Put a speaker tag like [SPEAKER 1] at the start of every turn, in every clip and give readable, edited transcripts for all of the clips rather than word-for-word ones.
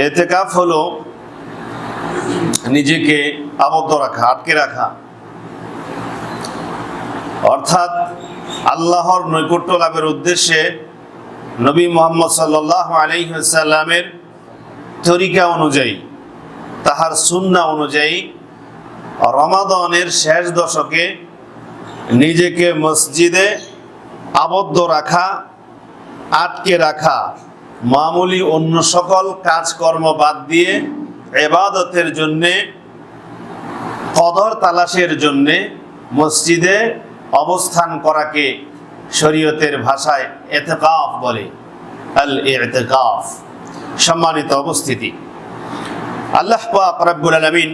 [SPEAKER 1] ইতিকাফ হলো নিজেকে আবদ্ধ রাখা, আটকে রাখা, অর্থাৎ আল্লাহর নৈকট্য লাভের উদ্দেশ্যে নবী মুহাম্মদ সাল্লাল্লাহু আলাইহি ওয়াসাল্লামের তরিকা অনুযায়ী, তাহার সুন্নাহ অনুযায়ী রমাদানের শেষ দশকে নিজেকে মসজিদে আবদ্ধ রাখা, আটকে রাখা, মামুলি অন্য সকল কাজকর্ম বাদ দিয়ে ইবাদতের জন্যে, কদর তালাশের জন্যে মসজিদে অবস্থান করাকে শরীয়তের ভাষায় ইতিকাফ বলে। আল ইতিকাফ, সম্মানিত উপস্থিতি, আল্লাহ পাক রব্বুল আলামিন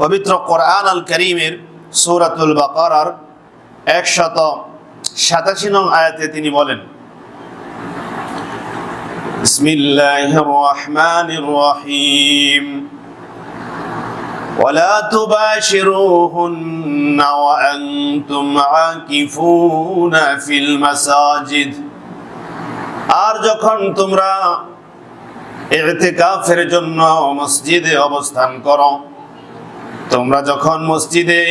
[SPEAKER 1] পবিত্র কোরআন আল কারীমের সূরাতুল বাকারার 187 নং আয়াতে তিনি বলেন, বিসমিল্লাহির রহমানির রহিম, ولا تباشروهن وأنتم عاكفون في المساجد। আর যখন তোমরা ইতিকাফের জন্য মসজিদে অবস্থান করো, তোমরা যখন মসজিদে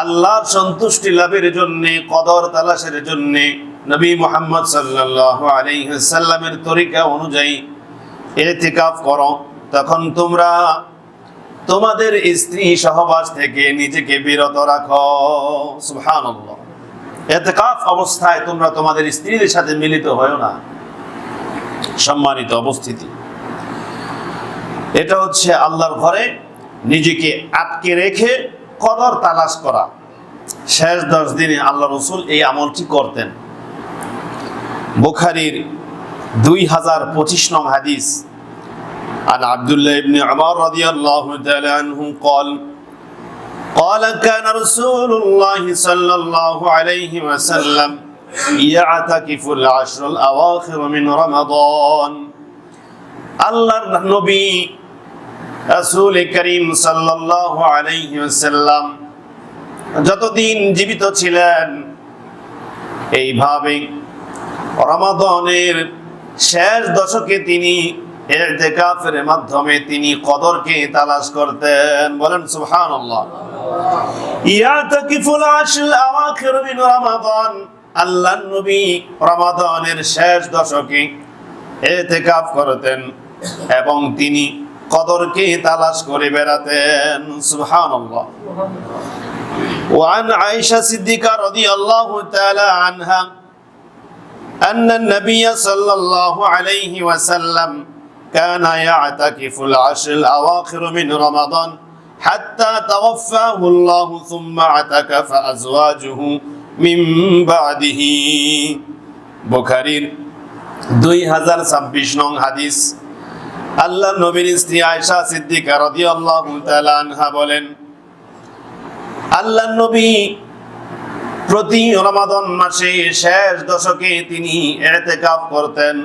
[SPEAKER 1] আল্লাহর সন্তুষ্টি লাভের জন্য, কদর তালাশের জন্য নবী মুহাম্মদ সাল্লাল্লাহু আলাইহি ওয়াসাল্লামের তরিকা অনুযায়ী ইতিকাফ করো, তখন তোমরা তোমাদের স্ত্রী সহবাস থেকে নিজেকে বিরত রাখো। সুবহানাল্লাহ। ইতিকাফ অবস্থায় তোমরা তোমাদের স্ত্রীদের সাথে মিলিত হয়ো না। সম্মানিত উপস্থিতি, এটা হচ্ছে আল্লাহর ঘরে নিজেকে আটকে রেখে কদর তালাশ করা। শেষ 10 দিনে আল্লাহ রাসূল এই আমলটি করতেন। বুখারীর 2025 নং হাদিস, عن عبد الله بن عمر رضي الله تعالى عنه قال كان رسول الله صلى الله عليه وسلم يعتكف العشر الأواخر من رمضان। আল্লাহর নবী রাসূল করিম সাল্লাল্লাহু আলাইহি ওয়াসাল্লাম যতদিন জীবিত ছিলেন, এইভাবে রমাদানের শেষ দশকে তিনি ইতিকাফের মাধ্যমে তিনি কদরকে তালাশ করতেন। বলেন সুবহানাল্লাহ। ইয়াতাকিফুল আশরুল আওয়াখির মিন রমাদান, আল্লাহর নবী রমাদানের শেষ দশকে ইতিকাফ করতেন এবং তিনি কদরকে তালাশ করে বেড়াতেন। সুবহানাল্লাহ। وعن عائشة الصديقة رضي الله تعالى عنها أن النبي صلى الله عليه وسلم كان يعتكف العشر الأواخر من رمضان حتى توفاه الله ثم اعتكف أزواجه من بعده। বুখারীর 2026 নং হাদিস, আল্লাহর নবীর স্ত্রী আয়েশা সিদ্দিকা রাদিয়াল্লাহু তাআলা আনহা বলেন, আল্লাহর নবী প্রতি রমাদান মাসে শেষ দশকে তিনি ইতিকাফ করতেন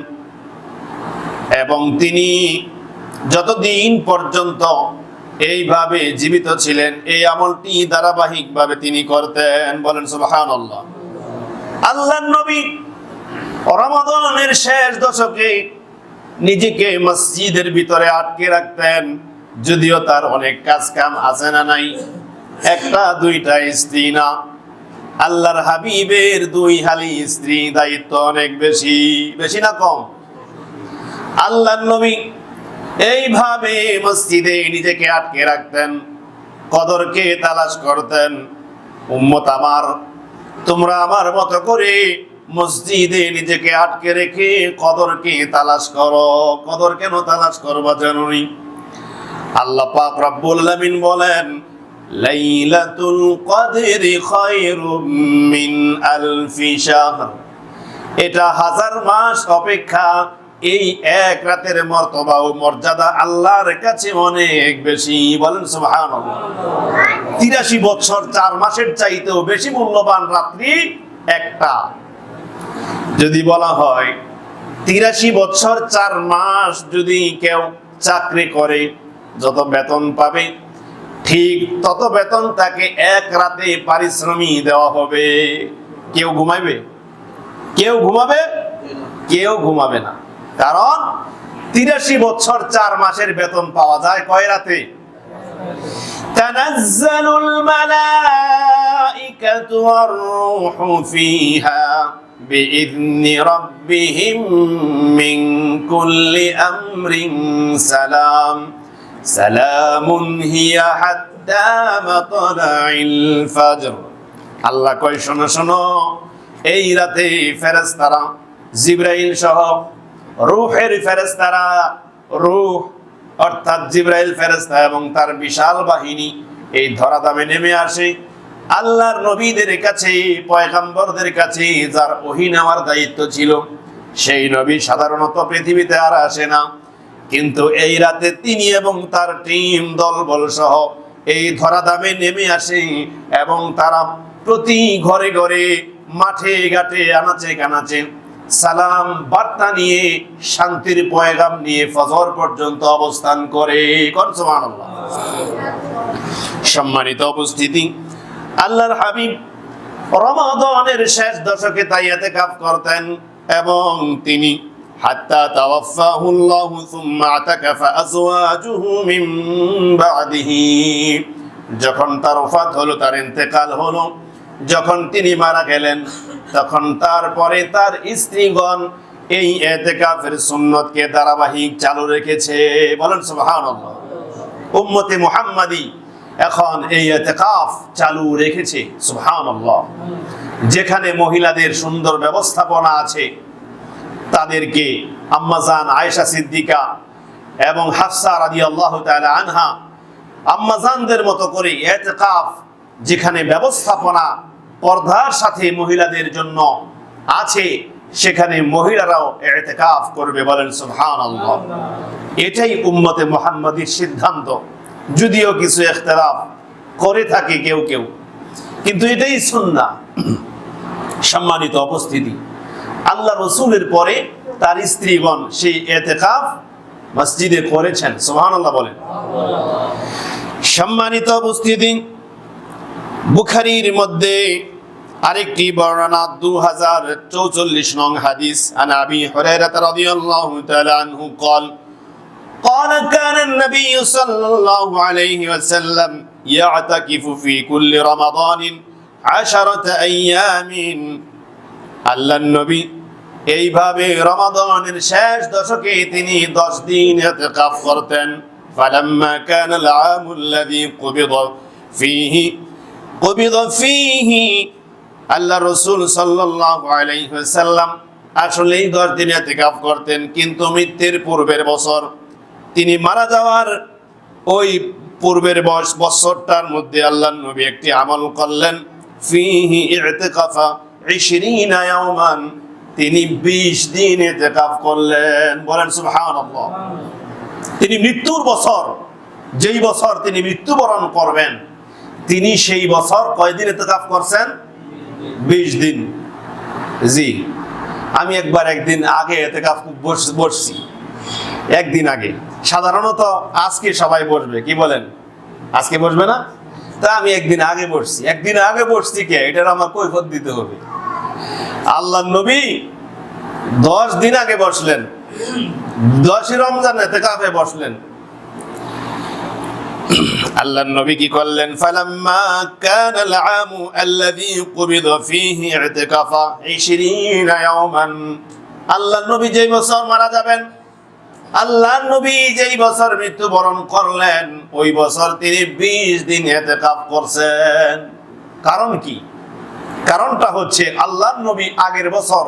[SPEAKER 1] এবং তিনি যতদিন পর্যন্ত এইভাবে জীবিত ছিলেন এই আমলটি ধারাবাহিকভাবে তিনি করতেন। বলেন সুবহানাল্লাহ। আল্লাহর নবী রমাদানের শেষ দশকে নিজেকে মসজিদের ভিতরে আটকে রাখতেন, যদিও তার অনেক কাজ কাম আছে না নাই, একটা দুইটা স্ত্রী না, আল্লাহর হাবিবের 2 হালি স্ত্রী, দায়িত্ব অনেক বেশি, বেশি না কম? আল্লাহর নবী এইভাবে মসজিদে নিজেকে আটকে রাখতেন, কদরকে তালাশ করতেন। উম্মত আমার, তোমরা আমার মতো করে মসজিদে নিজেকে আটকে রেখে কদরকে তালাশ করো। কদর কেন তালাশ করবা জানোনি? আল্লাহ পাক রব্বুল আলামিন বলেন, লাইলাতুল কদরি খায়রুম মিন আলফি শাহর, এটা 1000 মাস অপেক্ষা এই এক রাতের মর্তবা ও মর্যাদা আল্লাহর কাছে অনেক বেশি। বলেন সুবহানাল্লাহ। 83 বছর 4 মাসের চাইতেও বেশি মূল্যবান রাত্রি একটা। যদি বলা হয় 83 বছর 4 মাস যদি কেউ চাকরি করে যত বেতন পাবে, ঠিক তত বেতন তাকে এক রাতে পারিশ্রমিক দেওয়া হবে। কেউ ঘুমাবে? কেউ ঘুমাবে? কেউ ঘুমাবে না। কারণ 83 বছর 4 মাসের বেতন পাওয়া যায় কয় রাতে? তানাজ্জালুল মালাইকাতু ওয়ার রূহু ফিহা বিইذনি রাব্বিহিম মিন কুল্লি আমরিন সালাম সালামুন হিয়া হাত্তা মাতলাইল ফজর। আল্লাহ কয় শোনো শোনো, এই রাতে ফেরেশতারা জিবরাইল সহ রূহের ফেরেশতারা, রূহ অর্থাৎ জিবরাইল ফেরেশতা এবং তার বিশাল বাহিনী এই ধরাধামে নেমে আসে আল্লাহর নবীদের কাছে, পয়গম্বরদের কাছে, যার ওহী নেওয়ার দায়িত্ব ছিল। সেই নবী সাধারণত পৃথিবীতে আর আসে না, কিন্তু এই রাতে তিনি এবং তার টিম দলবল সহ এই ধরাধামে নেমে আসে এবং তারা প্রতি ঘরে ঘরে, মাঠে ঘাটে, আনাচে কানাচে সালাম বার্তা নিয়ে, শান্তির পয়গাম নিয়ে ফজর পর্যন্ত অবস্থান করে। কোন সুবহানাল্লাহ। সম্মানিত উপস্থিতি, আল্লাহর হাবিব রমাদানের শেষ দশকে তাই ইতিকাফ করতেন এবং তিনি হাত্তা তাওয়াফাহুল্লাহু সুম্মা আতাকাফা আজওয়াজুহু মিন বাদিহি, যখন তার ওফাত হলো, তার ইন্তেকাল হলো, যখন তিনি মারা গেলেন, তখন তারপরে তার স্ত্রীগণ এই ইতিকাফের সুন্নতকে ধারাবাহিক চালু রেখেছে। বলেন সুবহানাল্লাহ। উম্মতে মুহাম্মাদি এখন এই ইতিকাফ চালু রেখেছে, সুবহানাল্লাহ। যেখানে মহিলাদের সুন্দর ব্যবস্থাপনা আছে, তাদেরকে আম্মাজান আয়েশা সিদ্দিকা এবং হাফসা রাদিয়াল্লাহু তাআলা আনহা আম্মাজানদের মতো করে ইতিকাফ যেখানে ব্যবস্থাপনা পর্দার সাথে মহিলাদের জন্য আছে, সেখানে মহিলারাও ইতিকাফ করবে। বলেন সুবহানাল্লাহ। এটাই উম্মতে মুহাম্মাদির সিদ্ধান্ত, যদিও কিছু ইখতিলাফ করে থাকে কেউ কেউ, কিন্তু এটাই সুন্নাহ। সম্মানিত উপস্থিতি, আল্লাহ রাসূলের পরে তার স্ত্রীগণ সেই ইতিকাফ মসজিদে করেছেন। সুবহানাল্লাহ বলেন। সম্মানিত উপস্থিতি, বুখারীর মধ্যে আরেকটি বর্ণনা 2044 নং হাদিস, আন আবি হুরায়রা রাদিয়াল্লাহু তাআলা আনহু قال قال كان النبي صلى الله عليه وسلم يعتكف في كل رمضان 10 أيام। আল্লাহর নবী এইভাবে রমাদানের শেষ দশকে তিনি 10 দিন ইতিকাফ করতেন। فلما كان العام الذي قبض فيه আল্লাহ রাসূল সাল্লাল্লাহু আলাইহি ওয়াসাল্লাম আসলেই 10 দিন ইতিকাফ করতেন, কিন্তু মৃত্যুর পূর্বের বছর, তিনি মারা যাওয়ার ওই পূর্বের বছরটার মধ্যে আল্লাহর নবী একটি আমল করলেন। ফিহি ইতিকাফা 20 ইয়াওমান, তিনি 20 দিন ইতিকাফ করলেন। বলেন সুবহানাল্লাহ। তিনি মৃত্যুর বছর, যেই বছর তিনি মৃত্যুবরণ করবেন, তিনি সেই বছর কয়দিন ইতিকাফ করছেন? 20 দিন। জি, আমি একদিন আগে ইতিকাফ বসছি, একদিন আগে। সাধারণত আজকে সবাই বসবে, কি বলেন? আজকে বসবে না? তা আমি একদিন আগে বসছি। একদিন আগে বসছি কে, এটার আমার কৈফিয়ত দিতে হবে। আল্লাহর নবী 10 দিন আগে বসলেন, 10 রমজান ইতিকাফে বসলেন। আল্লাহর নবী কি করলেন? ফালাম্মা কানাল আমু আল্লাযী কুবিদা ফীহি ইতিকাফা 20 ইয়াওমান। আল্লাহর নবী যেই বছর মারা যাবেন, আল্লাহর নবী যেই বছর মৃত্যুবরণ করলেন, ওই বছর তিনি 20 দিন ইতিকাফ করছেন। কারণ কি? কারণটা হচ্ছে আল্লাহর নবী আগের বছর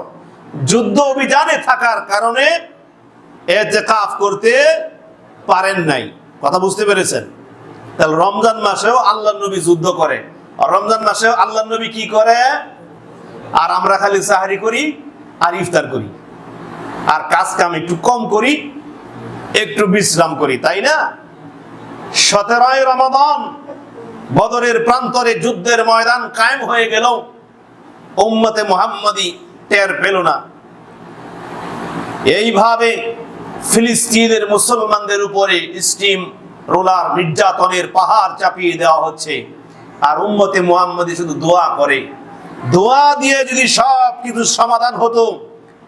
[SPEAKER 1] যুদ্ধ অভিযানে থাকার কারণে ইতিকাফ করতে পারেন নাই। কথা বুঝতে পেরেছেন? তাহলে রমজান মাসেও আল্লাহর নবী যুদ্ধ করে, আর রমজান মাসেও আল্লাহর নবী কি করে? আর আমরা খালি সাহারি করি আর ইফতার করি, আর কাজ কাম একটু কম করি, একটু বিশ্রাম করি, তাই না? 17 রমাদান বদরের প্রান্তরে যুদ্ধের ময়দান কায়েম হয়ে গেল, উম্মতে মুহাম্মাদি টের পেল না। এইভাবে ফিলিস্তিনের মুসলমানদের উপরে স্টিম রোলার নির্যাতনের পাহাড় চাপিয়ে দেওয়া হচ্ছে, আর উম্মতে মুহাম্মাদি শুধু দোয়া করে। দোয়া দিয়ে যদি সব কিছু সমাধান হতো,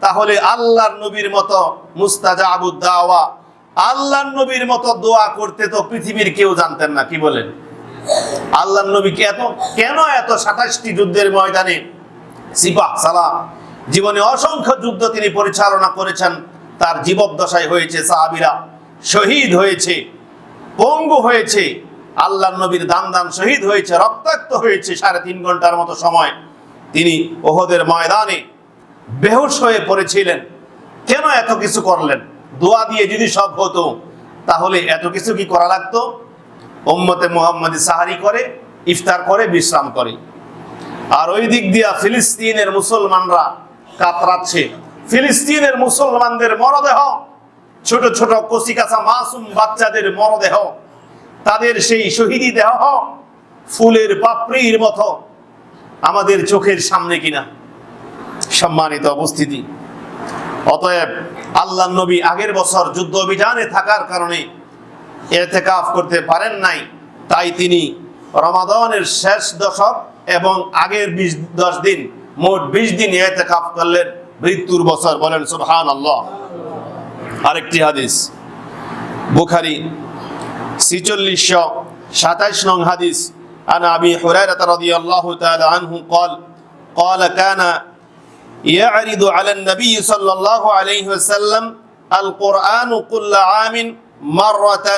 [SPEAKER 1] তাহলে আল্লাহর নবীর মতো মুস্তাজাবুদ দাওয়া, আল্লাহর নবীর মতো দোয়া করতে তো পৃথিবীর কেউ জানতেন না। কি বলেন? আল্লাহর নবীকে কেন এত 27টি যুদ্ধের ময়দানে সিপাহ সালাম, জীবনে অসংখ্য যুদ্ধ তিনি পরিচালনা করেছেন, তার জীবদ্দশায় হয়েছে, সাহাবীরা শহীদ হয়েছে, পঙ্গু হয়েছে, আল্লাহর নবীর দান শহীদ হয়েছে, রক্তাক্ত হয়েছে 3.5 ঘন্টার মতো সময় তিনি ওহদের ময়দানে বেহুশ হয়ে পড়েছিলেন। কেন এত কিছু করলেন? দোয়া দিয়ে যদি সব হতো তাহলে এত কিছু কি করা লাগতো? উম্মতে মুহাম্মাদি সাহারি করে, ইফতার করে, বিশ্রাম করে। আর ওই দিক দিয়া ফিলিস্তিনের মুসলমানরা কাতরাচ্ছে। ফিলিস্তিনের মুসলমানদের মরদেহ, ছোট ছোট কচিকাঁচা মাসুম বাচ্চাদের মরদেহ, তাদের সেই শহীদি দেহ ফুলের পাপড়ির মতো আমাদের চোখের সামনে কিনা। সম্মানিত উপস্থিতি, অতএব আল্লাহর নবী আগের বছর যুদ্ধ অভিযানে থাকার কারণে ইতিকাফ করতে পারেন নাই, তাই তিনি রমাদানের শেষ দশক এবং আগের 10 দিন, মোট 20 দিন ইতিকাফ করলেন মৃত্যুর বছর। বলেন সুবহানাল্লাহ। আরেকটি হাদিস, বুখারী 4627 নং হাদিস, আন আবি হুরায়রা রাদিয়াল্লাহু তাআলা আনহু قال كان يعرض على النبي صلى الله عليه وسلم القرآن كل عام مرة،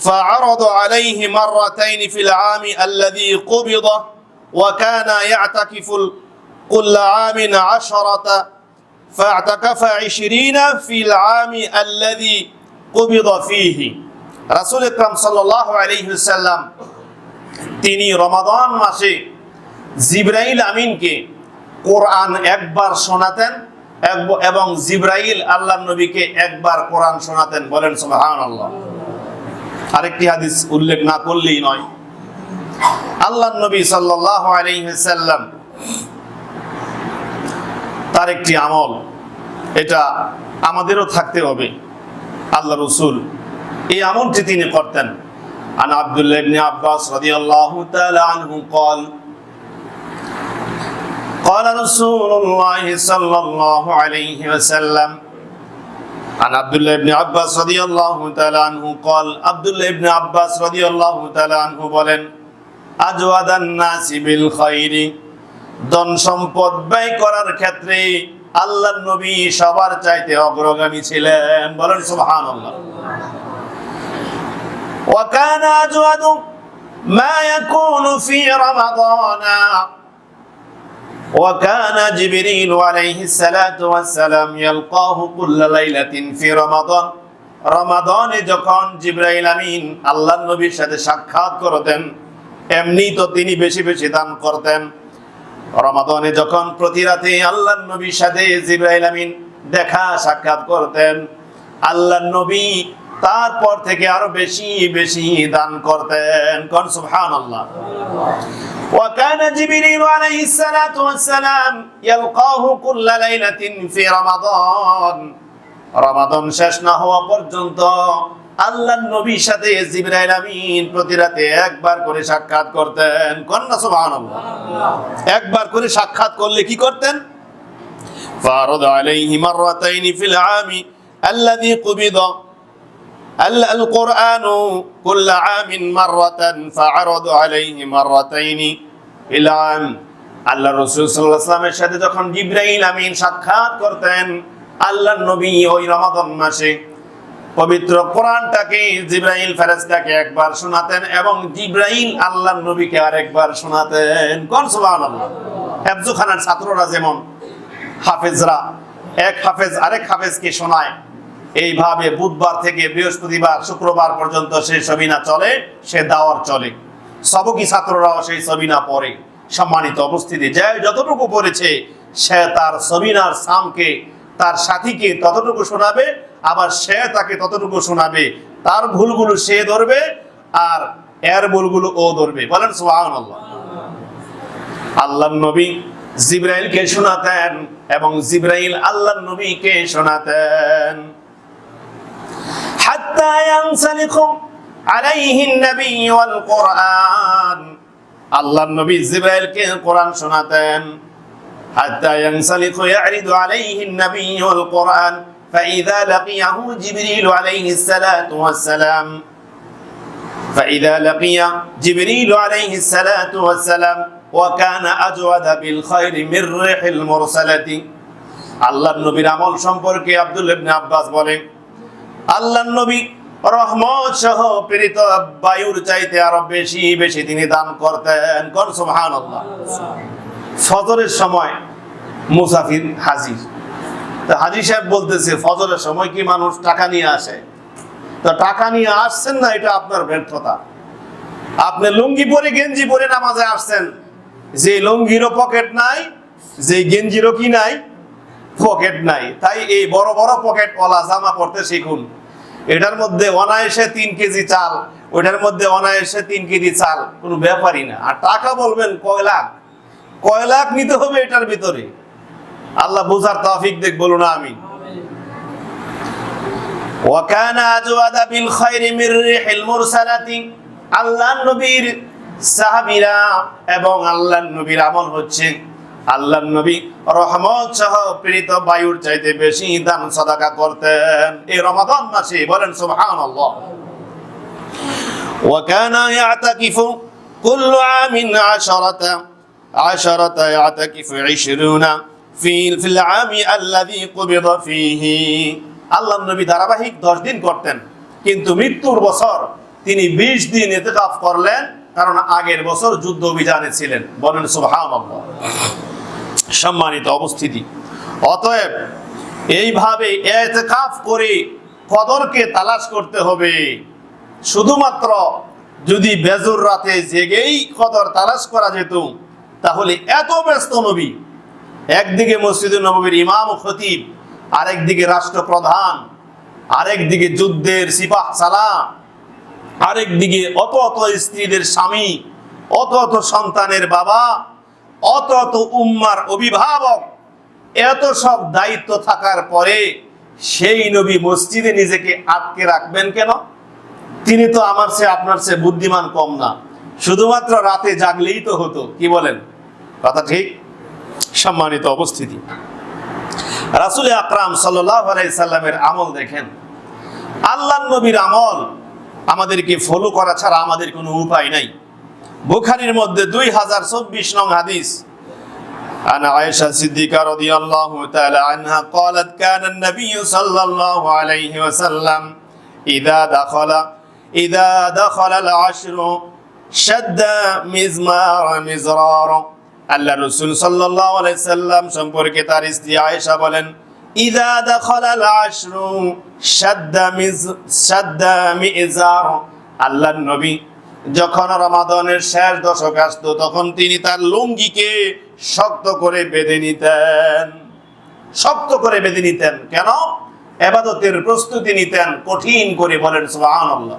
[SPEAKER 1] فعرض عليه مرتين في العام الذي قبض، وكان يعتكف كل عام 10، فاعتكف 20 في العام الذي قبض فيه। রাসূল আকরাম সাল্লাল্লাহু আলাইহি ওয়াসাল্লাম তিনি রমাদান মাসে জিবরাইল আমিনকে কোরআন একবার শোনাতেন এবং জিবরাইল আল্লাহর নবীকে একবার কোরআন শোনাতেন। বলেন সুবহানাল্লাহ। আরেকটি হাদিস উল্লেখ না করলেই নয়, আল্লাহর নবী সাল্লাল্লাহু আলাইহি ওয়াসাল্লাম তার একটি আমল, এটা আমাদেরও থাকতে হবে। আল্লাহ রাসূল এই আমলটি তিনি করতেন। আন আব্দুল্লাহ ইবনে আব্বাস রাদিয়াল্লাহু তাআলা আনহু قال قال رسول الله صلى الله عليه وسلم عن عبد الله بن عباس رضي الله تعالى عنه قال عبد الله بن عباس رضي الله تعالى عنه বলেন أجود الناس بالخير، ধন সম্পদ ব্যয় করার ক্ষেত্রে আল্লাহর নবী সবার চাইতে অগ্রগামী ছিলেন। বলেন সুবহানাল্লাহ। وكان أجود ما يكون في رمضان، وكان جبريل عليه الصلاة والسلام يلقاه كل ليلة في رمضان। রমাদানে যখন জিবরাইল আমিন আল্লাহর নবীর সাথে সাক্ষাৎ করতেন, এমনি তো তিনি বেশি বেশি দান করতেন। রমাদানে যখন প্রতি রাতে আল্লাহর নবীর সাথে জিবরাইল আমিন দেখা সাক্ষাৎ করতেন, আল্লাহর নবী তারপর থেকে আরো বেশি বেশি দান করতেন। কোন সুবহানাল্লাহ। وكان جبريل عليه الصلاة والسلام يلقاه كل ليلة في رمضان। রমাদান শেষ না হওয়া পর্যন্ত আল্লাহর নবীর সাথে জিবরাইল আমিন প্রতি রাতে একবার করে সাক্ষাৎ করতেন। কোন সুবহানাল্লাহ। একবার করে সাক্ষাৎ করলে কি করতেন? فعرض عليه مرتين في العام الذي قبض القرآن كل عام مرة، فعرض عليه مرتين في العام। আল্লাহ রাসূল সাল্লাল্লাহু আলাইহি ওয়াসাল্লামের সাথে যখন জিবরাইল আমিন সাক্ষাৎ করতেন, আল্লাহর নবী ওই রমাদান মাসে পবিত্র কোরআনটাকে জিবরাইল ফেরেশতাকে একবার শোনাতেন এবং জিবরাইল আল্লাহর নবীকে আরেকবার শোনাতেন। কোন সুবহানাল্লাহ। হেফজখানার ছাত্ররা যেমন হাফেজরা এক হাফেজ আরেক হাফেজকে শোনায়, এইভাবে বুধবার থেকে বৃহস্পতিবার শুক্রবার পর্যন্ত সেই সবিনা চলে, সে দাওয়ার চলে। সবকি ছাত্ররাও সেই সবিনা পড়ে। সম্মানিত উপস্থিতি, যে যতটুকু পড়েছে সে তার সবিনার সামকে, তার সাথীকে ততটুকু শোনাবে, আবার সে তাকে ততটুকু শোনাবে। তার ভুলগুলো সে ধরবে আর এর ভুলগুলো ও ধরবে। বলেন সুবহানাল্লাহ। আল্লাহর নবী জিবরাইলকে শোনাতেন এবং জিবরাইল আল্লাহর নবীকে শোনাতেন। হাত্তা ইয়ানসালিখু আলাইহি নবী ওয়াল কোরআন। আল্লাহর নবী জিবরাইলকে কোরআন শোনাতেন حتى ينسلخ يعرض عليه النبي القرآن فإذا لقيه جبريل عليه الصلاة والسلام فإذا لقي جبريل عليه الصلاة والسلام وكان أجود بالخير من ريح المرسلة আল্লাহর নবীর আমল সম্পর্কে আব্দুল্লাহ ইবনে আব্বাস বলেন, আল্লাহর নবী রহমত সহ প্রেরিত বায়ুর চাইতে আরো বেশি বেশি তিনি দান করতেন। কোন সুবহানাল্লাহ। ফজরের সময় মুসাফির হাজির, তো হাজী সাহেব বলতেছে ফজরের সময় কি মানুষ টাকা নিয়ে আসে? তো টাকা নিয়ে আসছেন না, এটা আপনার ব্যর্থতা। আপনি লুঙ্গি পরে গেঞ্জি পরে নামাজে আসছেন, যে লুঙ্গিরও পকেট নাই, যে গেঞ্জিরও কি নাই, পকেট নাই। তাই এই বড় বড় পকেট ওয়ালা জামা পরতে শিখুন। এটার মধ্যে অনায়াসে 3 কেজি চাল, ওটার মধ্যে অনায়াসে 3 কেজি চাল, কোনো ব্যাপারই না। আর টাকা বলবেন কয় লাখ নিতে হবে এটার ভিতরে। আল্লাহ বুঝার তৌফিক দেখ, বলুন আমিন। ওয়া কানা আজওয়াদা বিল খায়রি মির রিহিল মুরসালাতি, আল্লাহর নবীর সাহাবীরা এবং আল্লাহর নবীর আমল হচ্ছে আল্লাহর নবী রহমত সহ প্রেরিত বায়ুর চাইতে বেশি দান সাদাকা করতেন এই রমাদান মাসে। বলেন সুবহানাল্লাহ। ওয়া কানা ইয়াতাকিফু কুল্লু আমিন আশারাতা ইয়াতাকিফু 20 ফিল আমি আল্লাযী কুবিদা ফীহি। আল্লাহর নবী ধারাবাহিক 10 দিন করতেন, কিন্তু মৃত্যুর বছর তিনি 20 দিন ইতিকাফ করলেন, কারণ আগের বছর যুদ্ধ অভিযানে ছিলেন। বলেন সুবহানাল্লাহ। সম্মানিত উপস্থিতি, অতএব এইভাবে ইতিকাফ করে কদরকে তালাশ করতে হবে। শুধুমাত্র যদি বেজর রাতে জেগেই কদর তালাশ করা যেত, তাহলে এত ব্যস্ত নবী, একদিকে মসজিদে নববীর ইমাম ও খতিব, আরেকদিকে রাষ্ট্রপ্রধান, আরেকদিকে যুদ্ধের সিপাহ সালাহ, আরেকদিকে অত অত স্ত্রীদের স্বামী, অত অত সন্তানের বাবা, অত অত উম্মার অভিভাবক, এত সব দায়িত্ব থাকার পরে সেই নবী মসজিদে নিজেকে আটকে রাখবেন কেন? তিনি তো আমার চেয়ে আপনার চেয়ে বুদ্ধিমান কম না, শুধুমাত্র রাতে জাগলেই তো হতো। কি বলেন? কথা ঠিক। সম্মানিত উপস্থিতি, রাসূল আকরাম সাল্লাল্লাহু আলাইহি সাল্লামের আমল দেখেন। আল্লাহর নবীর আমল আমাদেরকে ফলো করা ছাড়া আমাদের কোনো উপায় নাই। বুখারীর মধ্যে 2024 নং হাদিস, আনা আয়েশা সিদ্দিকা রাদিয়াল্লাহু তাআলা আনহা قالت كان النبي صلى الله عليه وسلم اذا دخل العشر شد مزرار। আল্লাহ রাসূল সাল্লাল্লাহু আলাইহি সাল্লাম সম্পর্কে তার স্ত্রী আয়েশা বলেন, ইযা দাখালাল আশরু শাদ্দা মিজার। আল্লাহর নবী যখন রমাদানের শেষ দশক আসতো, তখন তিনি তার লুঙ্গিকে শক্ত করে বেঁধে নিতেন। শক্ত করে বেঁধে নিতেন কেন? ইবাদতের প্রস্তুতি নিতেন কঠিন করে। বলেন সুবহানাল্লাহ।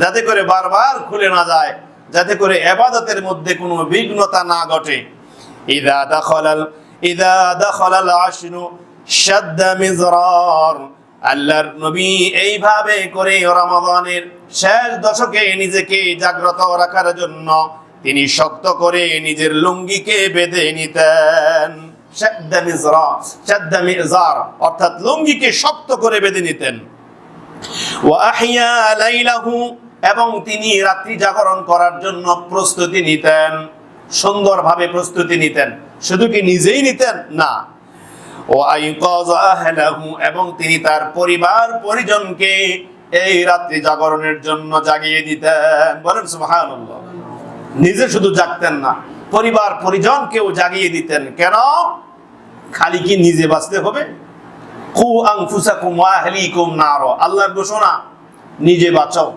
[SPEAKER 1] যাতে করে বারবার খুলে না যায়, যাতে করে ইবাদতের মধ্যে কোনো বিঘ্নতা না ঘটে। ইযা দাখালাল আশরু শাদ্দা মিজরার। আল্লাহর নবী এইভাবে করে রমাদানের শেষ দশকে নিজেকে জাগ্রত রাখার জন্য তিনি শক্ত করে নিজের লুঙ্গিকে বেঁধে নিতেন। শাদ্দা মিজার অর্থাৎ লুঙ্গিকে শক্ত করে বেঁধে নিতেন। ওয়া আহইয়া লাইলাহু, এবং তিনি রাত্রি জাগরণ করার জন্য প্রস্তুতি নিতেন, সুন্দরভাবে প্রস্তুতি নিতেন। শুধু কি নিজেই নিতেন? না। ও আইকাযা আহলাহু, এবং তিনি তার পরিবার পরিজনকে এই রাত্রি জাগরণের জন্য জাগিয়ে দিতেন। বলেন সুবহানাল্লাহ। নিজে শুধু জাগতেন না, পরিবার পরিজনকেও জাগিয়ে দিতেন। কেন? খালি কি নিজে বাঁচতে হবে? কু আনফুসাকুম ওয়া আহলিকুম নার। আল্লাহর ঘোষণা, নিজে বাঁচাও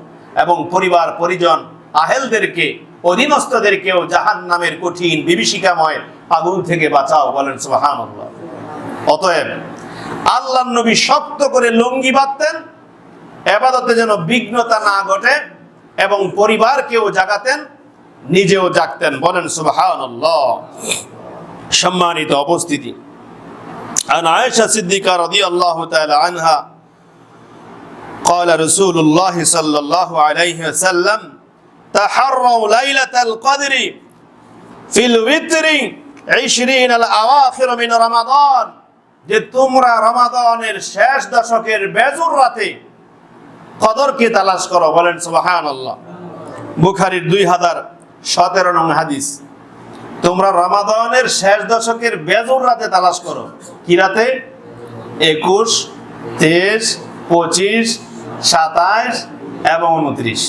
[SPEAKER 1] এবং পরিবার পরিজন আহেলদেরকে, অধীনস্থদেরকেও জাহান্নামের কঠিন বিভীষিকাময় আগুন থেকে বাঁচাও। বলেন সুবহানাল্লাহ। অতএব আল্লাহর নবী শক্ত করে লুঙ্গি বাঁধতেন, ইবাদতে যেন বিঘ্নতা না ঘটে, এবং পরিবারকেও জাগাতেন, নিজেও জাগতেন। বলেন সুবহানাল্লাহ। সম্মানিত উপস্থিতি, আন আয়েশা সিদ্দিকা রাদিয়াল্লাহু তাআলা আনহা قال رسول الله صلى الله عليه وسلم تحروا ليلة القدر في الوتر 20 আল আওয়াখির মিন রমাদান, যে তোমরা রমাদানের শেষ দশকের বেজুর রাতে কদরকে তালাশ করো। বলেন সুবহানাল্লাহ। বুখারীর 2017 নং হাদিস। তোমরা রমাদানের শেষ দশকের বেজুর রাতে তালাশ করো। কি রাতে? 21, 23, 25, 27 এবং 29,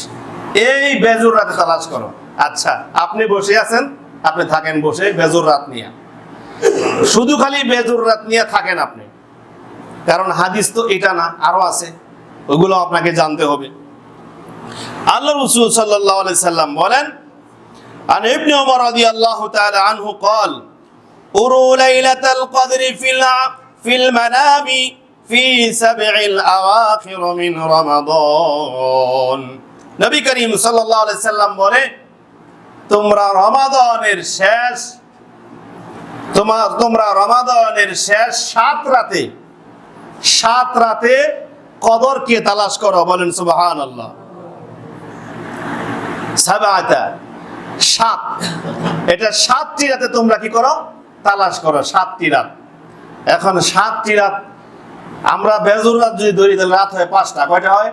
[SPEAKER 1] এই বেজুর রাতে তালাশ করো। আচ্ছা, আপনি বসে আছেন, আপনি থাকেন বসে বেজুর রাত নিয়ে, শুধু খালি বেজুর রাত নিয়ে থাকেন আপনি, কারণ হাদিস তো এটা না, আরো আছে, ওগুলো আপনাকে জানতে হবে। আল্লাহ রাসূল সাল্লাল্লাহু আলাইহি সাল্লাম বলেন, আন ইবনে ওমর রাদিয়াল্লাহু তাআলা আনহু قال উরু লাইলাতাল কদরি ফিল মানামি ফি সাব'িল আওয়াখির মিন রমাদান। নবী করিম সাল্লাল্লাহু আলাইহি সাল্লাম বলে, তোমরা রমাদানের শেষ 7 রাতে কদরকে তালাশ করো। বলেন সুবহানাল্লাহ। 7, এটা 7টি রাতে তোমরা কি করো? তালাশ করো। 7টি রাত। এখন 7টি রাত, আমরা বেজুর রাত যদি ধরি তাহলে রাত হয় 5টা। কয়টা হয়?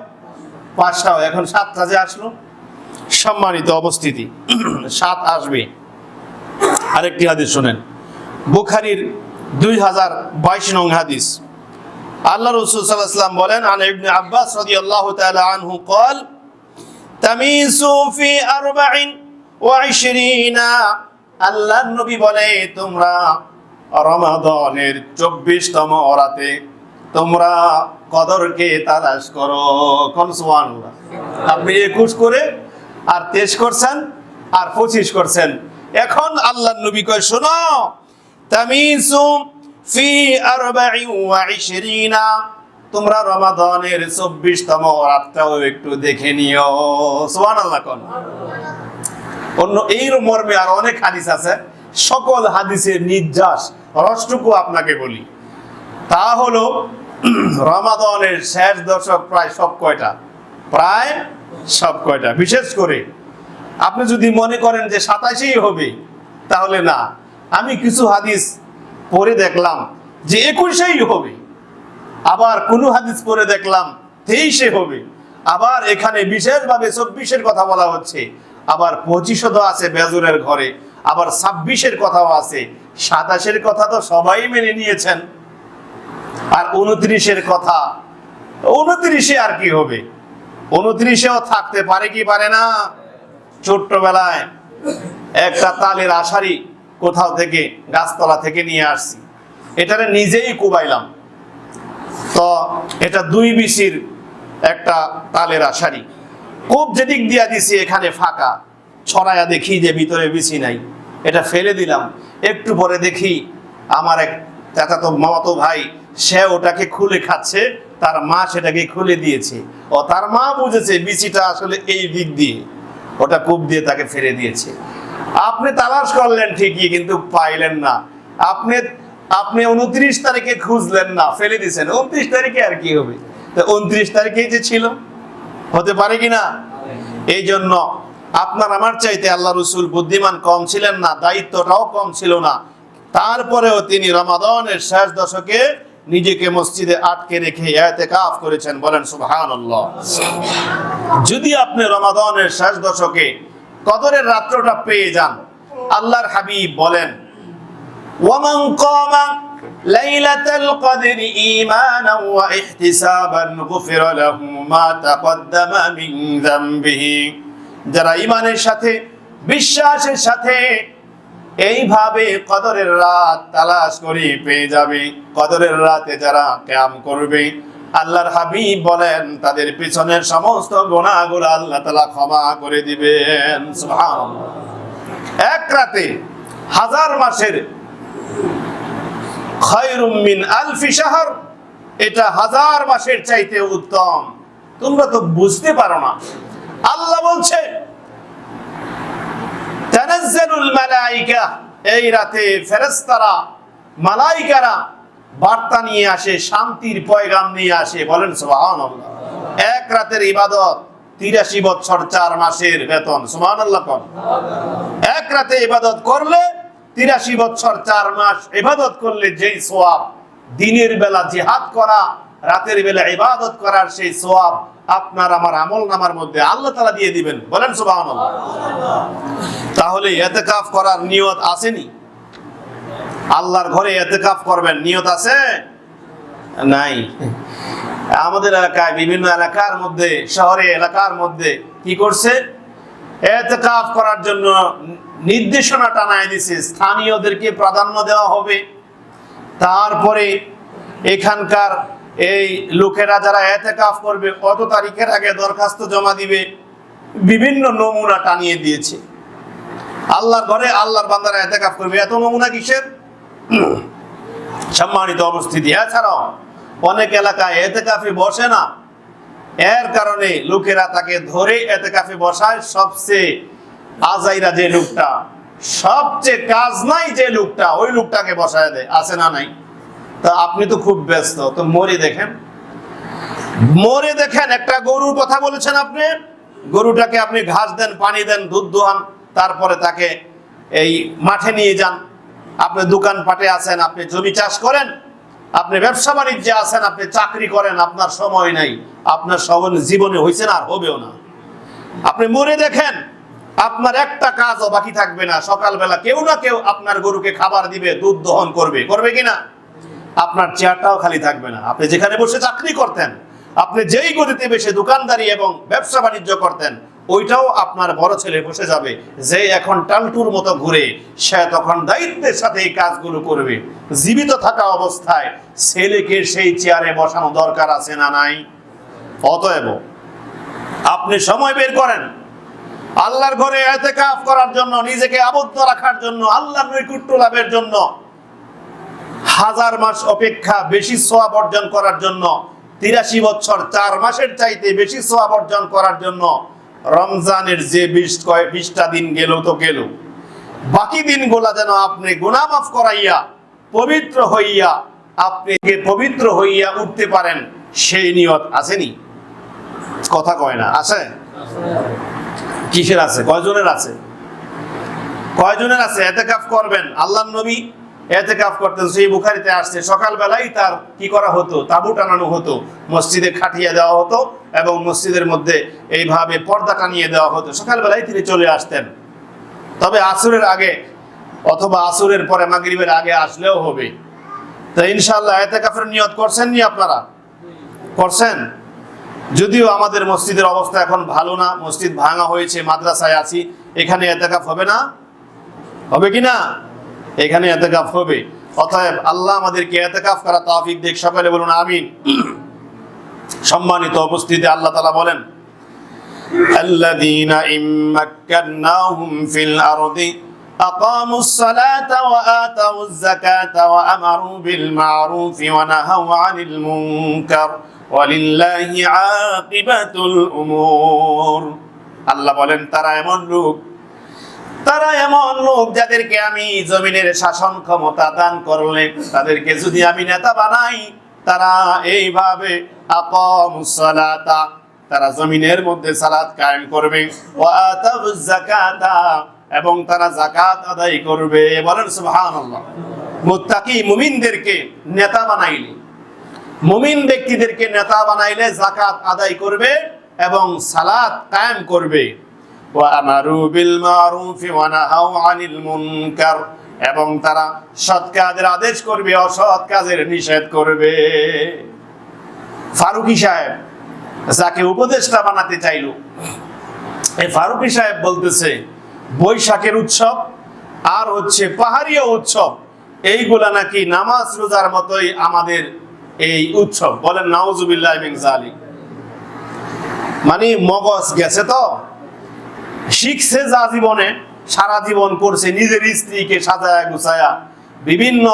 [SPEAKER 1] 5টা হয়। এখন 7টা যে আসলো, সম্মানিত উপস্থিতি, 7 আসবে। আরেকটি হাদিস শুনেন, বুখারীর 2022 নং হাদিস। আল্লাহ রাসূল সাল্লাল্লাহু আলাইহি ওয়াসাল্লাম বলেন, আন ইবনে আব্বাস রাদিয়াল্লাহু তাআলা আনহু قال তামিসু ফি 24, আল্লাহর নবী বলে, তোমরা রমাদানের 24তম রাতে তোমরা কদরকে তালাশ করো। কোন সুবহানাল্লাহ। আপনি 21 করে আর 23 করছেন আর 25 করছেন। এখন আল্লাহর নবী কয়, শোনো, তামিসু ফি 24, তোমরা রমাদানের 24তম রাতটাও একটু দেখে নিও। সুবহানাল্লাহ। কোন অন্য এই মর্মে আর অনেক হাদিস আছে, সকল হাদিসের নির্যাস রসটুকু আপনাকে বলি। তা হলো রমাদানের শেষ দশক প্রায় সব কয়টা। বিশেষ করে আপনি যদি মনে করেন যে 27 হবে, তাহলে না, আমি কিছু হাদিস পড়ে দেখলাম যে 21 হবে, আবার কোন হাদিস পড়ে দেখলাম 23 হবে, আবার এখানে বিশেষভাবে 24 কথা বলা হচ্ছে, আবার 25 আছে বেজুরের ঘরে, আবার 26 কথাও আছে। 27 কথা তো সবাই মেনে নিয়েছেন, আর 29 কথা, 29 আর কি হবে? 29-এও থাকতে পারে কি পারে না? ছোট্টবেলায় একটা তালের আশারি কোথাও থেকে, গাছতলা থেকে নিয়ে আসছি, এটারে নিজেই কুবাইলাম। তো এটা 2 বিসির একটা তালের আশারি, খুব যেদিক দিয়া দিছি এখানে ফাঁকা, ছড়ায়া দেখি যে ভিতরে বিসি নাই, এটা ফেলে দিলাম। একটু পরে দেখি আমার এক চাচাতো মামাতো ভাই, সে ওটাকে খুলে খাচ্ছে, তার মা সেটাকে খুলে দিয়েছে। ও তার মা বুঝেছে বিচিটা আসলে এই দিক দিয়ে, ওটা কূপ দিয়ে তাকে ফেলে দিয়েছে। আপনি তালাশ করলেন ঠিকই, কিন্তু পাইলেন না। আপনি 29 তারিখে খুঁজলেন না, ফেলে দিয়েছেন। 29 তারিখে আর কি হবে? 29 তারিখেই যে ছিল, হতে পারে কিনা? এই জন্য আপনার আমার চাইতে আল্লাহ রাসূল বুদ্ধিমান কম ছিলেন না, দায়িত্বটাও কম ছিল না। তারপরেও তিনি রমাদানের শেষ দশকে নিজেকে মসজিদে আটকে রেখে ইতিকাফ করেছেন। বলেন সুবহানাল্লাহ। যদি আপনি রমাদানের শেষ দশকে কদরের রাত্রটা পেয়ে যান, আল্লাহর হাবিব বলেন, ওয়ামান কামা লাইলাতাল কদরি ঈমানান ওয়া ইহতিসাবান গুফিরা লাহু মা তাকদ্দামা মিন যামবিহি, যারা ঈমানের সাথে, বিশ্বাসের সাথে এইভাবে কদরের রাত তালাশ করে পেয়ে যাবে, কদরের রাতে যারা কিয়াম করবে, আল্লাহর হাবিব বলেন তাদের পিছনের সমস্ত গুনাহগুলো আল্লাহ তাআলা ক্ষমা করে দিবেন। সুবহানাল্লাহ। এক রাতে 1000 মাসের খায়রুম মিন আলফি শাহর, এটা 1000 মাসের চাইতে উত্তম। তোমরা তো বুঝতে পারো না। আল্লাহ বলছে, তানাজ্জালুল মালায়েকা, এই রাতে ফেরেশতারা, মালায়েকারা বার্তা নিয়ে আসে, শান্তির পয়গাম নিয়ে আসে। বলেন সুবহানাল্লাহ। এক রাতের ইবাদত 83 বছর 4 মাসের বেতন। সুবহানাল্লাহ। এক রাতে ইবাদত করলে 83 বছর 4 মাস ইবাদত করলে যেই সওয়াব, দিনের বেলা জিহাদ করা, রাতের বেলা ইবাদত করার সেই সওয়াব আপনার আমার আমলনামার মধ্যে আল্লাহ তাআলা দিয়ে দিবেন। বলেন সুবহানাল্লাহ। তাহলে ইতিকাফ করার নিয়ত আসেনি? আল্লাহর ঘরে ইতিকাফ করবেন, নিয়ত আছে? নাই। আমাদের এলাকায়, বিভিন্ন এলাকার মধ্যে, শহরে এলাকার মধ্যে কি করছে, ইতিকাফ করার জন্য নির্দেশনা টানায় দিছে, স্থানীয়দেরকে প্রাধান্য দেওয়া হবে। তারপরে এখানকার এই লোকেরা যারা ইতিকাফ করবে কত তারিখের আগে দরখাস্ত জমা দিবে, বিভিন্ন নমুনা টানিয়ে দিয়েছে। আল্লাহর ঘরে আল্লাহর বান্দারা ইতিকাফ করবে, এত নমুনা কিসের? সম্মানিত উপস্থিতি, এছাড়াও অনেক এলাকায় ইতিকাফে বসে না, এর কারণে লোকেরা তাকে ধরে ইতিকাফে বসায়। সবচেয়ে আজাইরা যে লোকটা, সবচেয়ে কাজ নাই যে লোকটা, ওই লোকটাকে বসায় দেয়। আছে না নাই? তা আপনি তো খুব ব্যস্ত, তো মরে দেখেন, মরে দেখেন। একটা গরুর কথা বলেছেন আপনি, গরুটাকে আপনি ঘাস দেন, পানি দেন, দুধ দোহান, তারপরে তাকে এই মাঠে নিয়ে যান। আপনি দোকান পাটে আছেন, আপনি জমি চাষ করেন, আপনি ব্যবসা বাণিজ্যে আছেন, আপনি চাকরি করেন, আপনার সময় নাই, আপনার জীবনে হয়েছে না, আর হবেও না। আপনি মরে দেখেন, আপনার একটা কাজও বাকি থাকবে না। সকালবেলা কেউ না কেউ আপনার গরুকে খাবার দিবে, দুধ দহন করবে, করবে কিনা? আপনার চেয়ারটাও খালি থাকবে না। আপনি যেখানে বসে চাকরি করতেন, আপনি যেই গতিতে বসে দোকানদারি এবং ব্যবসা বাণিজ্য করতেন, ওইটাও আপনার বড় ছেলে বসে যাবে, যে এখন টালটুর মতো ঘুরে, সে তখন দায়িত্বের সাথে এই কাজগুলো করবে। জীবিত থাকা অবস্থায় ছেলেকে সেই চেয়ারে বসানো দরকার আছে না নাই? অতএব আপনি সময় বের করেন আল্লাহর ঘরে ইতিকাফ করার জন্য, নিজেকে আবদ্ধ রাখার জন্য, আল্লাহর নৈকট্য লাভের জন্য, 1000 মাস অপেক্ষা বেশি সওয়াব অর্জন করার জন্য, 83 বছর 4 মাসের চাইতে বেশি সওয়াব অর্জন করার জন্য রমজানের যে 20টা দিন গেল তো গেল, বাকি দিনগুলা যেন আপনি গুনাহ মাফ করাইয়া পবিত্র হইয়া, আপনি পবিত্র হইয়া উঠতে পারেন, সেই নিয়ত আসেনি? কথা কয় না? আছে? কিসের আছে? কয়জনের আছে? কয়জনের আছে ইতিকাফ করবেন? আল্লাহর নবী ইতিকাফ করতেন, সেই বুখারীতে আসছে, সকালবেলাই তার কি করা হতো, তাঁবু টানানো হতো, মসজিদে খাটিয়ে দেওয়া হতো এবং মসজিদের মধ্যে এইভাবে পর্দা টানিয়ে দেওয়া হতো। সকালবেলাই তিনি চলে আসতেন। তবে আসরের আগে অথবা আসরের পরে মাগরিবের আগে আসলেও হবে। তো ইনশাআল্লাহ ইতিকাফের নিয়ত করছেন নি? আপনারা করছেন? যদিও আমাদের মসজিদের অবস্থা এখন ভালো না, মসজিদ ভাঙা হয়েছে, মাদ্রাসায় আছি, এখানে ইতিকাফ হবে না? হবে কি না? এখানে ইতিকাফ হবে। অতএব আল্লাহ আমাদেরকে ইতিকাফ করা তৌফিক দিক। সকলে বলুন আমিন। সম্মানিত উপস্থিতি, আল্লাহ তাআলা বলেন, আল্লাযীনা ইম্মাক্কান্নাহুম ফিল আরদি আকামুস সালাতা ওয়া আতাউয যাকাতা ওয়া আমারু বিল মা'রুফি ওয়া নাহাউ আনিল মুনকার ওয়ালিল্লাহি আকিবাতুল উমুর। আল্লাহ বলেন, তারা এমন লোক যাদেরকে আমি জমিনের শাসন ক্ষমতা দান করলে, তাদেরকে যদি আমি নেতা বানাই, তারা এইভাবে আকামুস সালাতা, তারা জমিনের মধ্যে সালাত কায়েম করবে, ওয়া আতাউয যাকাতা, এবং তারা যাকাত আদায় করবে। বলেন সুবহানাল্লাহ। মুত্তাকি মুমিনদেরকে নেতা বানাইলে, মুমিন ব্যক্তিদেরকে নেতা বানাইলে যাকাত আদায় করবে এবং সালাত কায়েম করবে। ওয়া আমারু বিল মা'রুফি ওয়া নাহাউ আনিল মুনকার, এবং তারা সৎ কাজের আদেশ করবে, অসৎ কাজের নিষেধ করবে। ফারুকী সাহেব যাকে উপদেষ্টা বানাতে চাইল, এই ফারুকী সাহেব বলতেছে, বৈশাখের উৎসব আর হচ্ছে পাহাড়ীয় উৎসব, এইগুলা নাকি নামাজ রোজার মতোই আমাদের এই উৎসব। বলেন নাউজুবিল্লাহ মিন যালিক। মানে মগজ গেছে, তো শিখছে যা জীবনে, সারা জীবন করছে, নিজের স্ত্রীকে সাজায়া গুছায়া বিভিন্ন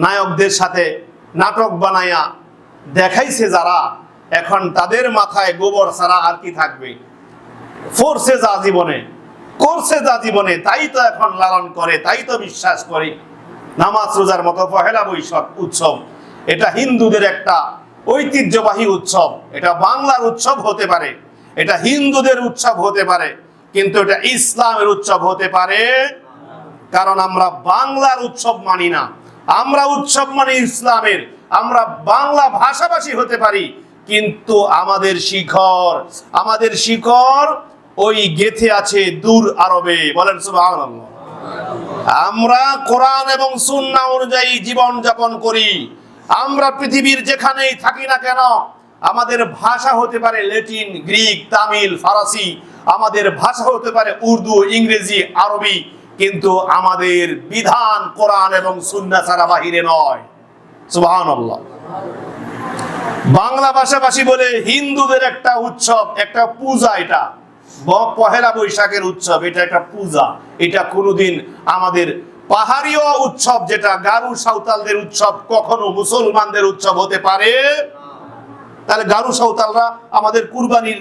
[SPEAKER 1] নায়কদের সাথে নাটক বানায়া দেখাইছে যারা, এখন তাদের মাথায় গোবর ছাড়া আর কি থাকবে? ফোরছে যা জীবনে, করছে যা জীবনে, তাই তো এখন লালন করে, তাই তো বিশ্বাস করে। নামাজ রোজার মতো পহেলা বৈশাখ উৎসব, এটা হিন্দুদের একটা ঐতিহ্যবাহী উৎসব। এটা বাংলার উৎসব হতে পারে, এটা হিন্দুদের উৎসব হতে পারে, কিন্তু এটা ইসলামের উৎসব হতে পারে কারণ আমরা বাংলার উৎসব মানি না, আমরা উৎসব মানি ইসলামের। আমরা বাংলা ভাষাভাষী হতে পারি, কিন্তু আমাদের শিখর ওই গেথে আছে দূর আরবে। বলেন সুবহানাল্লাহ। আমরা কোরআন এবং সুন্নাহ অনুযায়ী জীবন যাপন করি। আমরা পৃথিবীর যেখানেই থাকি না কেন, আমাদের ভাষা হতে পারে ল্যাটিন, গ্রিক, তামিল, ফারসি, আমাদের ভাষা হতে পারে উর্দু, ইংরেজি, আরবি, কিন্তু আমাদের বিধান কোরআন এবং সুন্নাহ ছাড়া বাহিরে নয়। সুবহানাল্লাহ। বাংলা ভাষাভাষী বলে হিন্দুদের একটা উৎসব, একটা পূজা, এটা পহেলা বৈশাখের উৎসব, এটা একটা পূজা। এটা কোনোদিন আমাদের পাহাড়ীয় উৎসব, যেটা গারু সাঁওতালদের উৎসব, কখনো মুসলমানদের উৎসব হতে পারে। তাহলে গারু সাঁওতালরা আমাদের কুরবানির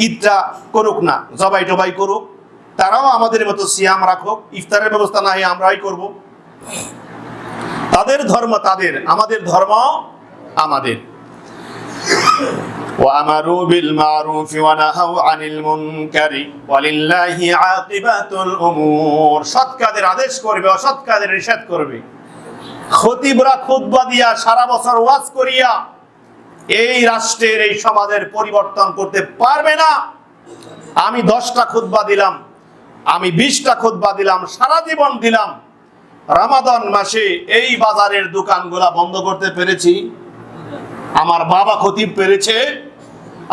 [SPEAKER 1] ঈদটা করুক না, জবাই টবাই করুক, তারাও আমাদের মতো সিয়াম রাখুক, ইফতারের ব্যবস্থা না হয় আমরাই করব। তাদের ধর্ম তাদের, আমাদের ধর্ম আমাদের। وأمروا بالمعروف ونهوا عن المنكر ولله عاقبة الأمور। সৎ কাজের আদেশ করবে, অসৎ কাজের নিষেধ করবে। খতিবরা খুতবা দিয়া সারা বছর ওয়াজ করিয়া এই রাষ্ট্রের, এই সমাজের পরিবর্তন করতে পারবে না। আমি 10টা খুতবা দিলাম, আমি 20টা খুতবা দিলাম, সারা জীবন দিলাম, রমাদান মাসে এই বাজারের দোকানগুলা বন্ধ করতে পেরেছি? আমার বাবা খতিব পেরেছে,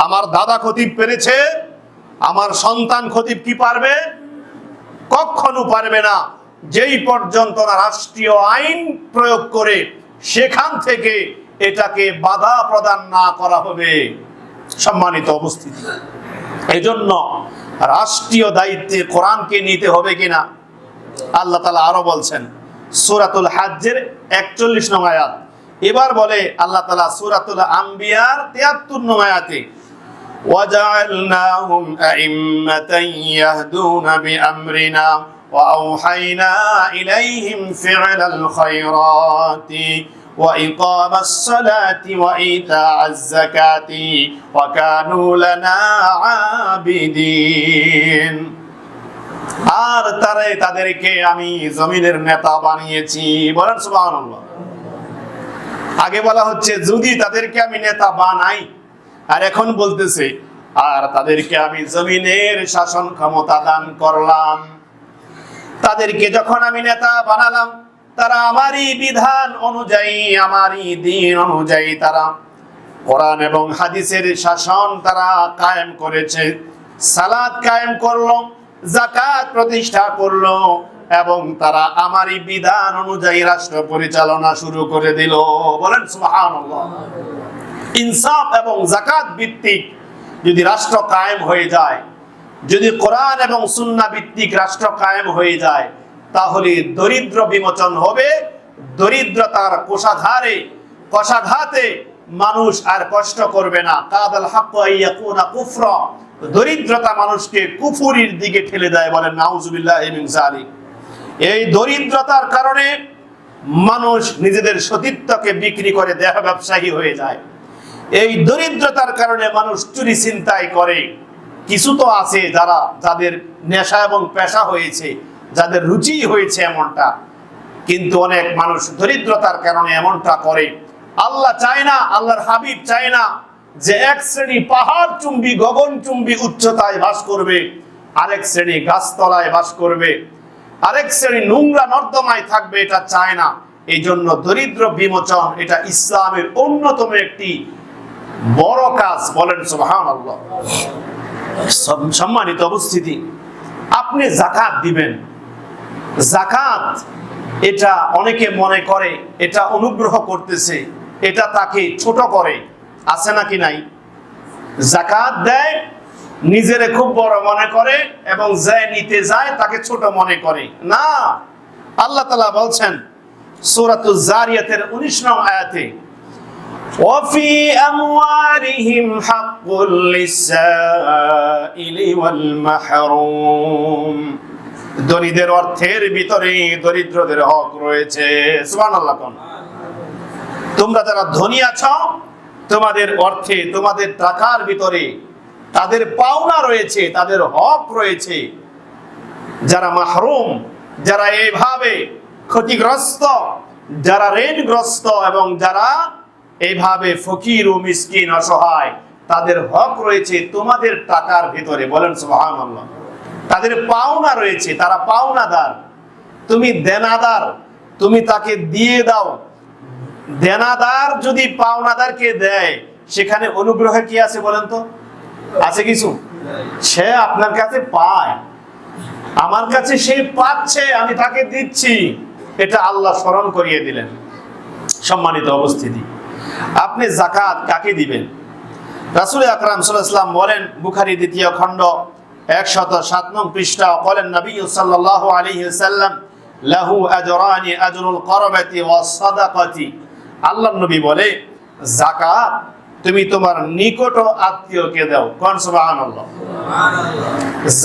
[SPEAKER 1] আমার দাদা খতিব পেরেছে, আমার সন্তান খতিব কি পারবে? কখনো পারবে না, যেই পর্যন্ত না রাষ্ট্রীয় আইন প্রয়োগ করে সেখান থেকে এটাকে বাধা প্রদান না করা হবে। সম্মানিত উপস্থিতি, এজন্য রাষ্ট্রীয় দায়িত্বে কোরআনকে নিতে হবে কিনা আল্লাহ তাআলা আরো বলছেন সূরাতুল হজ্জের 41 নং আয়াত। এবার বলে আল্লাহ তাআলা সূরাতুল আম্বিয়ার 73 নং আয়াতে, ওয়াজআলনাহুম আইম্মাতান ইয়াহদুনা বিআমরিনা ওয়া আওহাইনা ইলাইহিম ফি'লাল খায়রাতি ওয়া ইকামাস সালাতি ওয়া ইতাআজ যাকাতি ওয়া কানু লানা আবিদিন। আর তাদেরকে আমি জমিনের নেতা বানিয়েছি। বলেন সুবহানাল্লাহ। আগে বলা হচ্ছে যদি তাদেরকে আমি নেতা বানাই, আর এখন বলতেছে আর তাদেরকে আমি জমিনের শাসন ক্ষমতা দান করলাম। তাদেরকে যখন আমি নেতা বানালাম, তারা আমারই বিধান অনুযায়ী, আমারই দ্বীন অনুযায়ী তারা কোরআন এবং হাদিসের শাসন তারা কায়েম করেছে। সালাত কায়েম করলো, যাকাত প্রতিষ্ঠা করলো, এবং তারা আমারই বিধান অনুযায়ী রাষ্ট্র পরিচালনা শুরু করে দিল। বলেন সুবহানাল্লাহ। ইনসাফ এবং যাকাত ভিত্তিক যদি রাষ্ট্র কায়েম হয়ে যায়, যদি কোরআন এবং সুন্নাহ ভিত্তিক রাষ্ট্র কায়েম হয়ে যায়, তাহলে দরিদ্র বিমোচন হবে। দরিদ্রতার কষাঘাতে মানুষ আর কষ্ট করবে না। কাদাল হাক্কু আইয়াকুনা কুফরা। দরিদ্রতা মানুষকে কুফরির দিকে ঠেলে দেয়। বলেন নাউযুবিল্লাহি মিন যালিক। এই দরিদ্রতার কারণে মানুষ নিজেদের সতীত্বকে বিক্রি করে দেহ ব্যবসায়ী হয়ে যায়। এই দরিদ্রতার কারণে মানুষ চুরি ছিনতাই করে। কিছু তো আছে যাদের নেশা এবং পেশা হয়েছে, যাদের রুচি হয়েছে এমনটা, কিন্তু অনেক মানুষ দরিদ্রতার কারণে এমনটা করে। আল্লাহ চায় না, আল্লাহর হাবিব চায় না যে এক শ্রেণী পাহাড় চুম্বি, গগন চুম্বি উচ্চতায় বাস করবে, আরেক শ্রেণী গাছতলায় বাস করবে, আরেক শ্রেণী নোংরা নর্দমায় থাকবে। এটা চায় না। এই জন্য দরিদ্র বিমোচন এটা ইসলামের অন্যতম একটি বড় কাজ। বলেন সুবহানাল্লাহ। সম্মানিত উপস্থিতি, আপনি যাকাত দিবেন। যাকাত এটা অনেকে মনে করে এটা অনুগ্রহ করতেছে, এটা তাকে ছোট করে। আছে নাকি নাই? যাকাত দেয়, নিজেরে খুব বড় মনে করে, এবং যে নিতে যায় তাকে ছোট মনে করে না। আল্লাহ তাআলা বলছেন সূরাতুজ জারিয়াতের 19 নং আয়াতে, ওয়াফি আমওয়ালিহিম হাক্কুল লিসাইলি ওয়াল মাহরুম। ধনীদের অর্থের ভিতরে দরিদ্রদের হক রয়েছে। সুবহানাল্লাহ। তোমরা যারা ধনী আছো, তোমাদের অর্থে, তোমাদের টাকার ভিতরে তাদের পাওনা রয়েছে, তাদের হক রয়েছে। যারা মাহরুম, যারা এইভাবে এইভাবে ক্ষতিগ্রস্ত, যারা ঋণগ্রস্ত এবং যারা এইভাবে ফকির ও মিসকিন অসহায়, তাদের হক রয়েছে তোমাদের টাকার ভিতরে। বলেন সুবহানাল্লাহ। তাদের পাওনা রয়েছে, তারা পাওনাদার, তুমি দেনাদার, তুমি তাকে দিয়ে দাও। দেনাদার যদি পাওনাদারকে দেয়, সেখানে অনুগ্রহের কি আছে বলেন তো? আছে কিছু? সে আপনার কাছে পায়, আমার কাছে সে পাচ্ছে, আমি তাকে দিচ্ছি, এটা আল্লাহ স্মরণ করিয়ে দিলেন। সম্মানিত উপস্থিতি, আপনি যাকাত কাকে দিবেন? রাসূল আকরাম সাল্লাল্লাহু আলাইহি ওয়াসাল্লাম বলেন, বুখারী 2য় খণ্ড 107 নং পৃষ্ঠা, বলেন নবী সাল্লাল্লাহু আলাইহি ওয়াসাল্লাম, লাহু আজরানি, আজরুল করবাতি ওয়াস সাদাকাতি। আল্লাহর নবী বলে, যাকাত তুমি তোমার নিকট আত্মীয়কে দাও। কোন সুবহানাল্লাহ।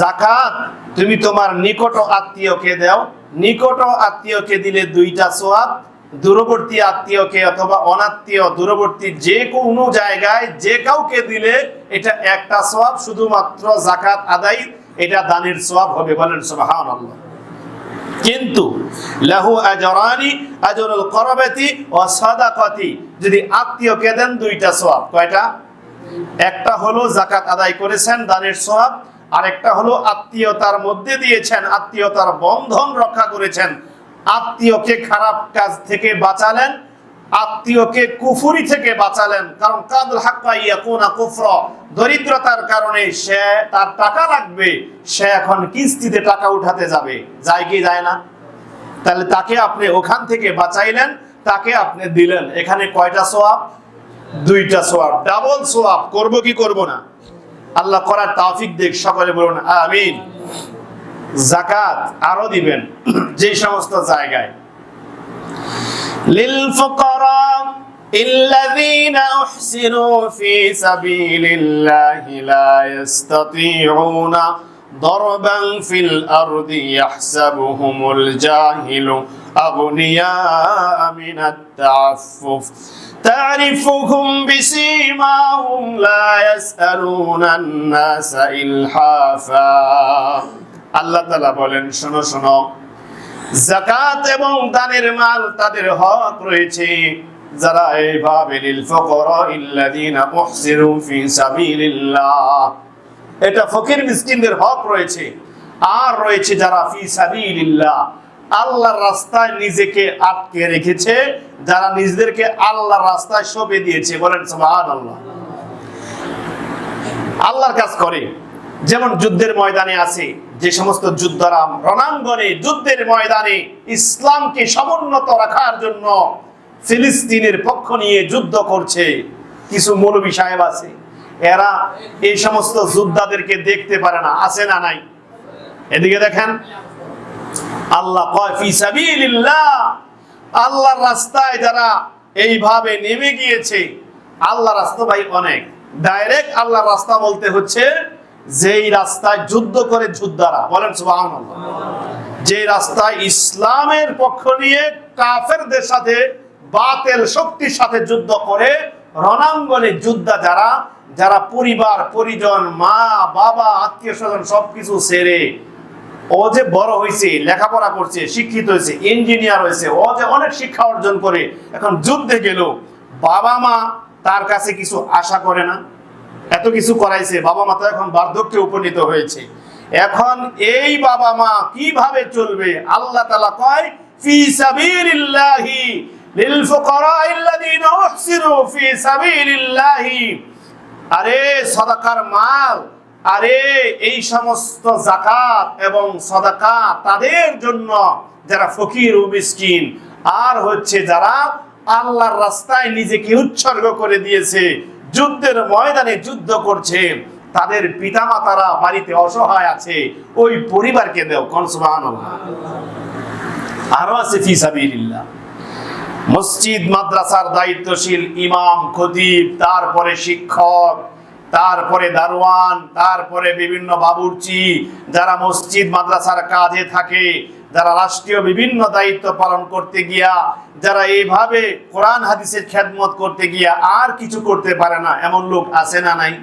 [SPEAKER 1] যাকাত তুমি তোমার নিকট আত্মীয়কে দাও। নিকট আত্মীয়কে দিলে 2টা সওয়াব, দূরবর্তী আত্মীয়কে অথবা অনাত্মীয় দূরবর্তী যে কোনো জায়গায় যে কাউকে দিলে এটা একটা সওয়াব, শুধুমাত্র যাকাত আদায়, এটা দানের সওয়াব হবে। বলেন সুবহানাল্লাহ। কিন্তু লাহু আজরানি, আজরুল করবাতি ওয়া সাদাকাতি, যদি আত্মীয়কে দেন 2টা সওয়াব। কয়টা? একটা হলো যাকাত আদায় করেছেন, দানের সওয়াব, আর একটা হলো আত্মীয়তার মধ্যে দিয়েছেন, আত্মীয়তার বন্ধন রক্ষা করেছেন, আত্মীয়কে খারাপ কাজ থেকে বাঁচালেন, আত্মীয়কে কুফরি থেকে বাঁচালেন। কারণ কাদুল হাক্কা ইয়াকুনা কুফরা, দরিদ্রতার কারণে সে, তার টাকা লাগবে, সে এখন কিস্তিতে টাকা উঠাতে যাবে, যায় কি যায় না? তাহলে তাকে আপনি ওখান থেকে বাঁচাইলেন, তাকে আপনি দিলেন, এখানে কয়টা সওয়াব? 2টা সওয়াব, ডাবল সওয়াব। করব কি করব না? আল্লাহ করার তৌফিক দেখ, সকলে বলুন আমিন। যাকাত আরো দিবেন যে সমস্ত জায়গায়, লিল ফুকারা ইল্লাযীনা উহসিনু ফি সাবিলিল্লাহি লা ইস্তাতিউনা দরবান ফিল আরদি ইয়াহসাবুহুমুল জাহিলু আগনিয়া মিনাত তাআফফুফ تعرفهم بسيماهم لا يسألون الناس إلحافا। আল্লাহ তাআলা বলেন, শোনো শোনো, যাকাত এবং দানের মাল তাদের হক রয়েছে, যারা এইভাবে লিল ফুকারা ইল্লাযীনা উহসিরু ফি সাবিলিল্লাহ, এটা ফকির মিসকিনদের হক রয়েছে। আর রয়েছে যারা ফি সাবিলিল্লাহ, আল্লাহর রাস্তায় নিজেকে আটকে রেখেছে, যারা নিজেদেরকে আল্লাহর রাস্তায় সঁপে দিয়েছে। বলেন সুবহানাল্লাহ। আল্লাহর কাজ করে, যেমন যুদ্ধের ময়দানে আছে, যে সমস্ত যোদ্ধারা রণাঙ্গনে, যুদ্ধের ময়দানে ইসলামকে সমুন্নত রাখার জন্য ফিলিস্তিনের পক্ষ নিয়ে যুদ্ধ করছে, কিছু মৌলবী সাহেব আছে, এরা এই সমস্ত যোদ্ধাদেরকে দেখতে পারে না, আছে না নাই? এদিকে দেখেন, আল্লাহ কয় ফি সাবিলিল্লাহ, আল্লাহর রাস্তায় যারা এইভাবে নেমে গিয়েছে। আল্লাহর রাস্তা ভাই অনেক, ডাইরেক্ট আল্লাহর রাস্তা বলতে হচ্ছে যেই রাস্তায় যুদ্ধ করে যোদ্ধারা। বলেন সুবহানাল্লাহ। যে রাস্তায় ইসলামের পক্ষ নিয়ে কাফেরদের সাথে, বাতিল শক্তির সাথে যুদ্ধ করে, রণাঙ্গনে যোদ্ধা যারা, যারা পরিবার পরিজন, মা বাবা আত্মীয় স্বজন সবকিছু ছেড়ে, ও যে বড় হয়েছে, লেখাপড়া করছে, শিক্ষিত হয়েছে, ইঞ্জিনিয়ার হয়েছে, ও যে অনেক শিক্ষা অর্জন করে এখন যুদ্ধে গেল, বাবা মা তার কাছে কিছু আশা করে না, এত কিছু করাইছে, বাবা মা তো এখন বার্ধক্যে উপনীত হয়েছে, এখন এই বাবা মা কিভাবে চলবে? আল্লাহ তাআলা কয় ফি সাবিলিল্লাহি লিল ফুকারাইল্লাযীনা উহসিরু ফি সাবিলিল্লাহি, আরে সাদাকার মাল, আরে এই সমস্ত যাকাত এবং সাদাকা তাদের জন্য যারা ফকির ও মিসকিন, আর হচ্ছে যারা আল্লাহর রাস্তায় নিজেকে উৎসর্গ করে দিয়েছে, যুদ্ধের ময়দানে যুদ্ধ করছে, তাদের পিতামাতারা বাড়িতে অসহায় আছে, ওই পরিবারকে দাও। কোন সুবহানাল্লাহ। আরো আছে ফি সাবিলিল্লাহ, মসজিদ মাদ্রাসার দায়িত্বশীল ইমাম, খতিব, তারপরে শিক্ষক, তারপরে দারোয়ান, তারপরে বিভিন্ন বাবুর্চি, যারা মসজিদ মাদ্রাসার কাজে থাকে, যারা রাষ্ট্রীয় বিভিন্ন দায়িত্ব পালন করতে গিয়া, যারা এইভাবে কোরআন হাদিসের খেদমত করতে গিয়া আর কিছু করতে পারে না, এমন লোক আছে না নাই?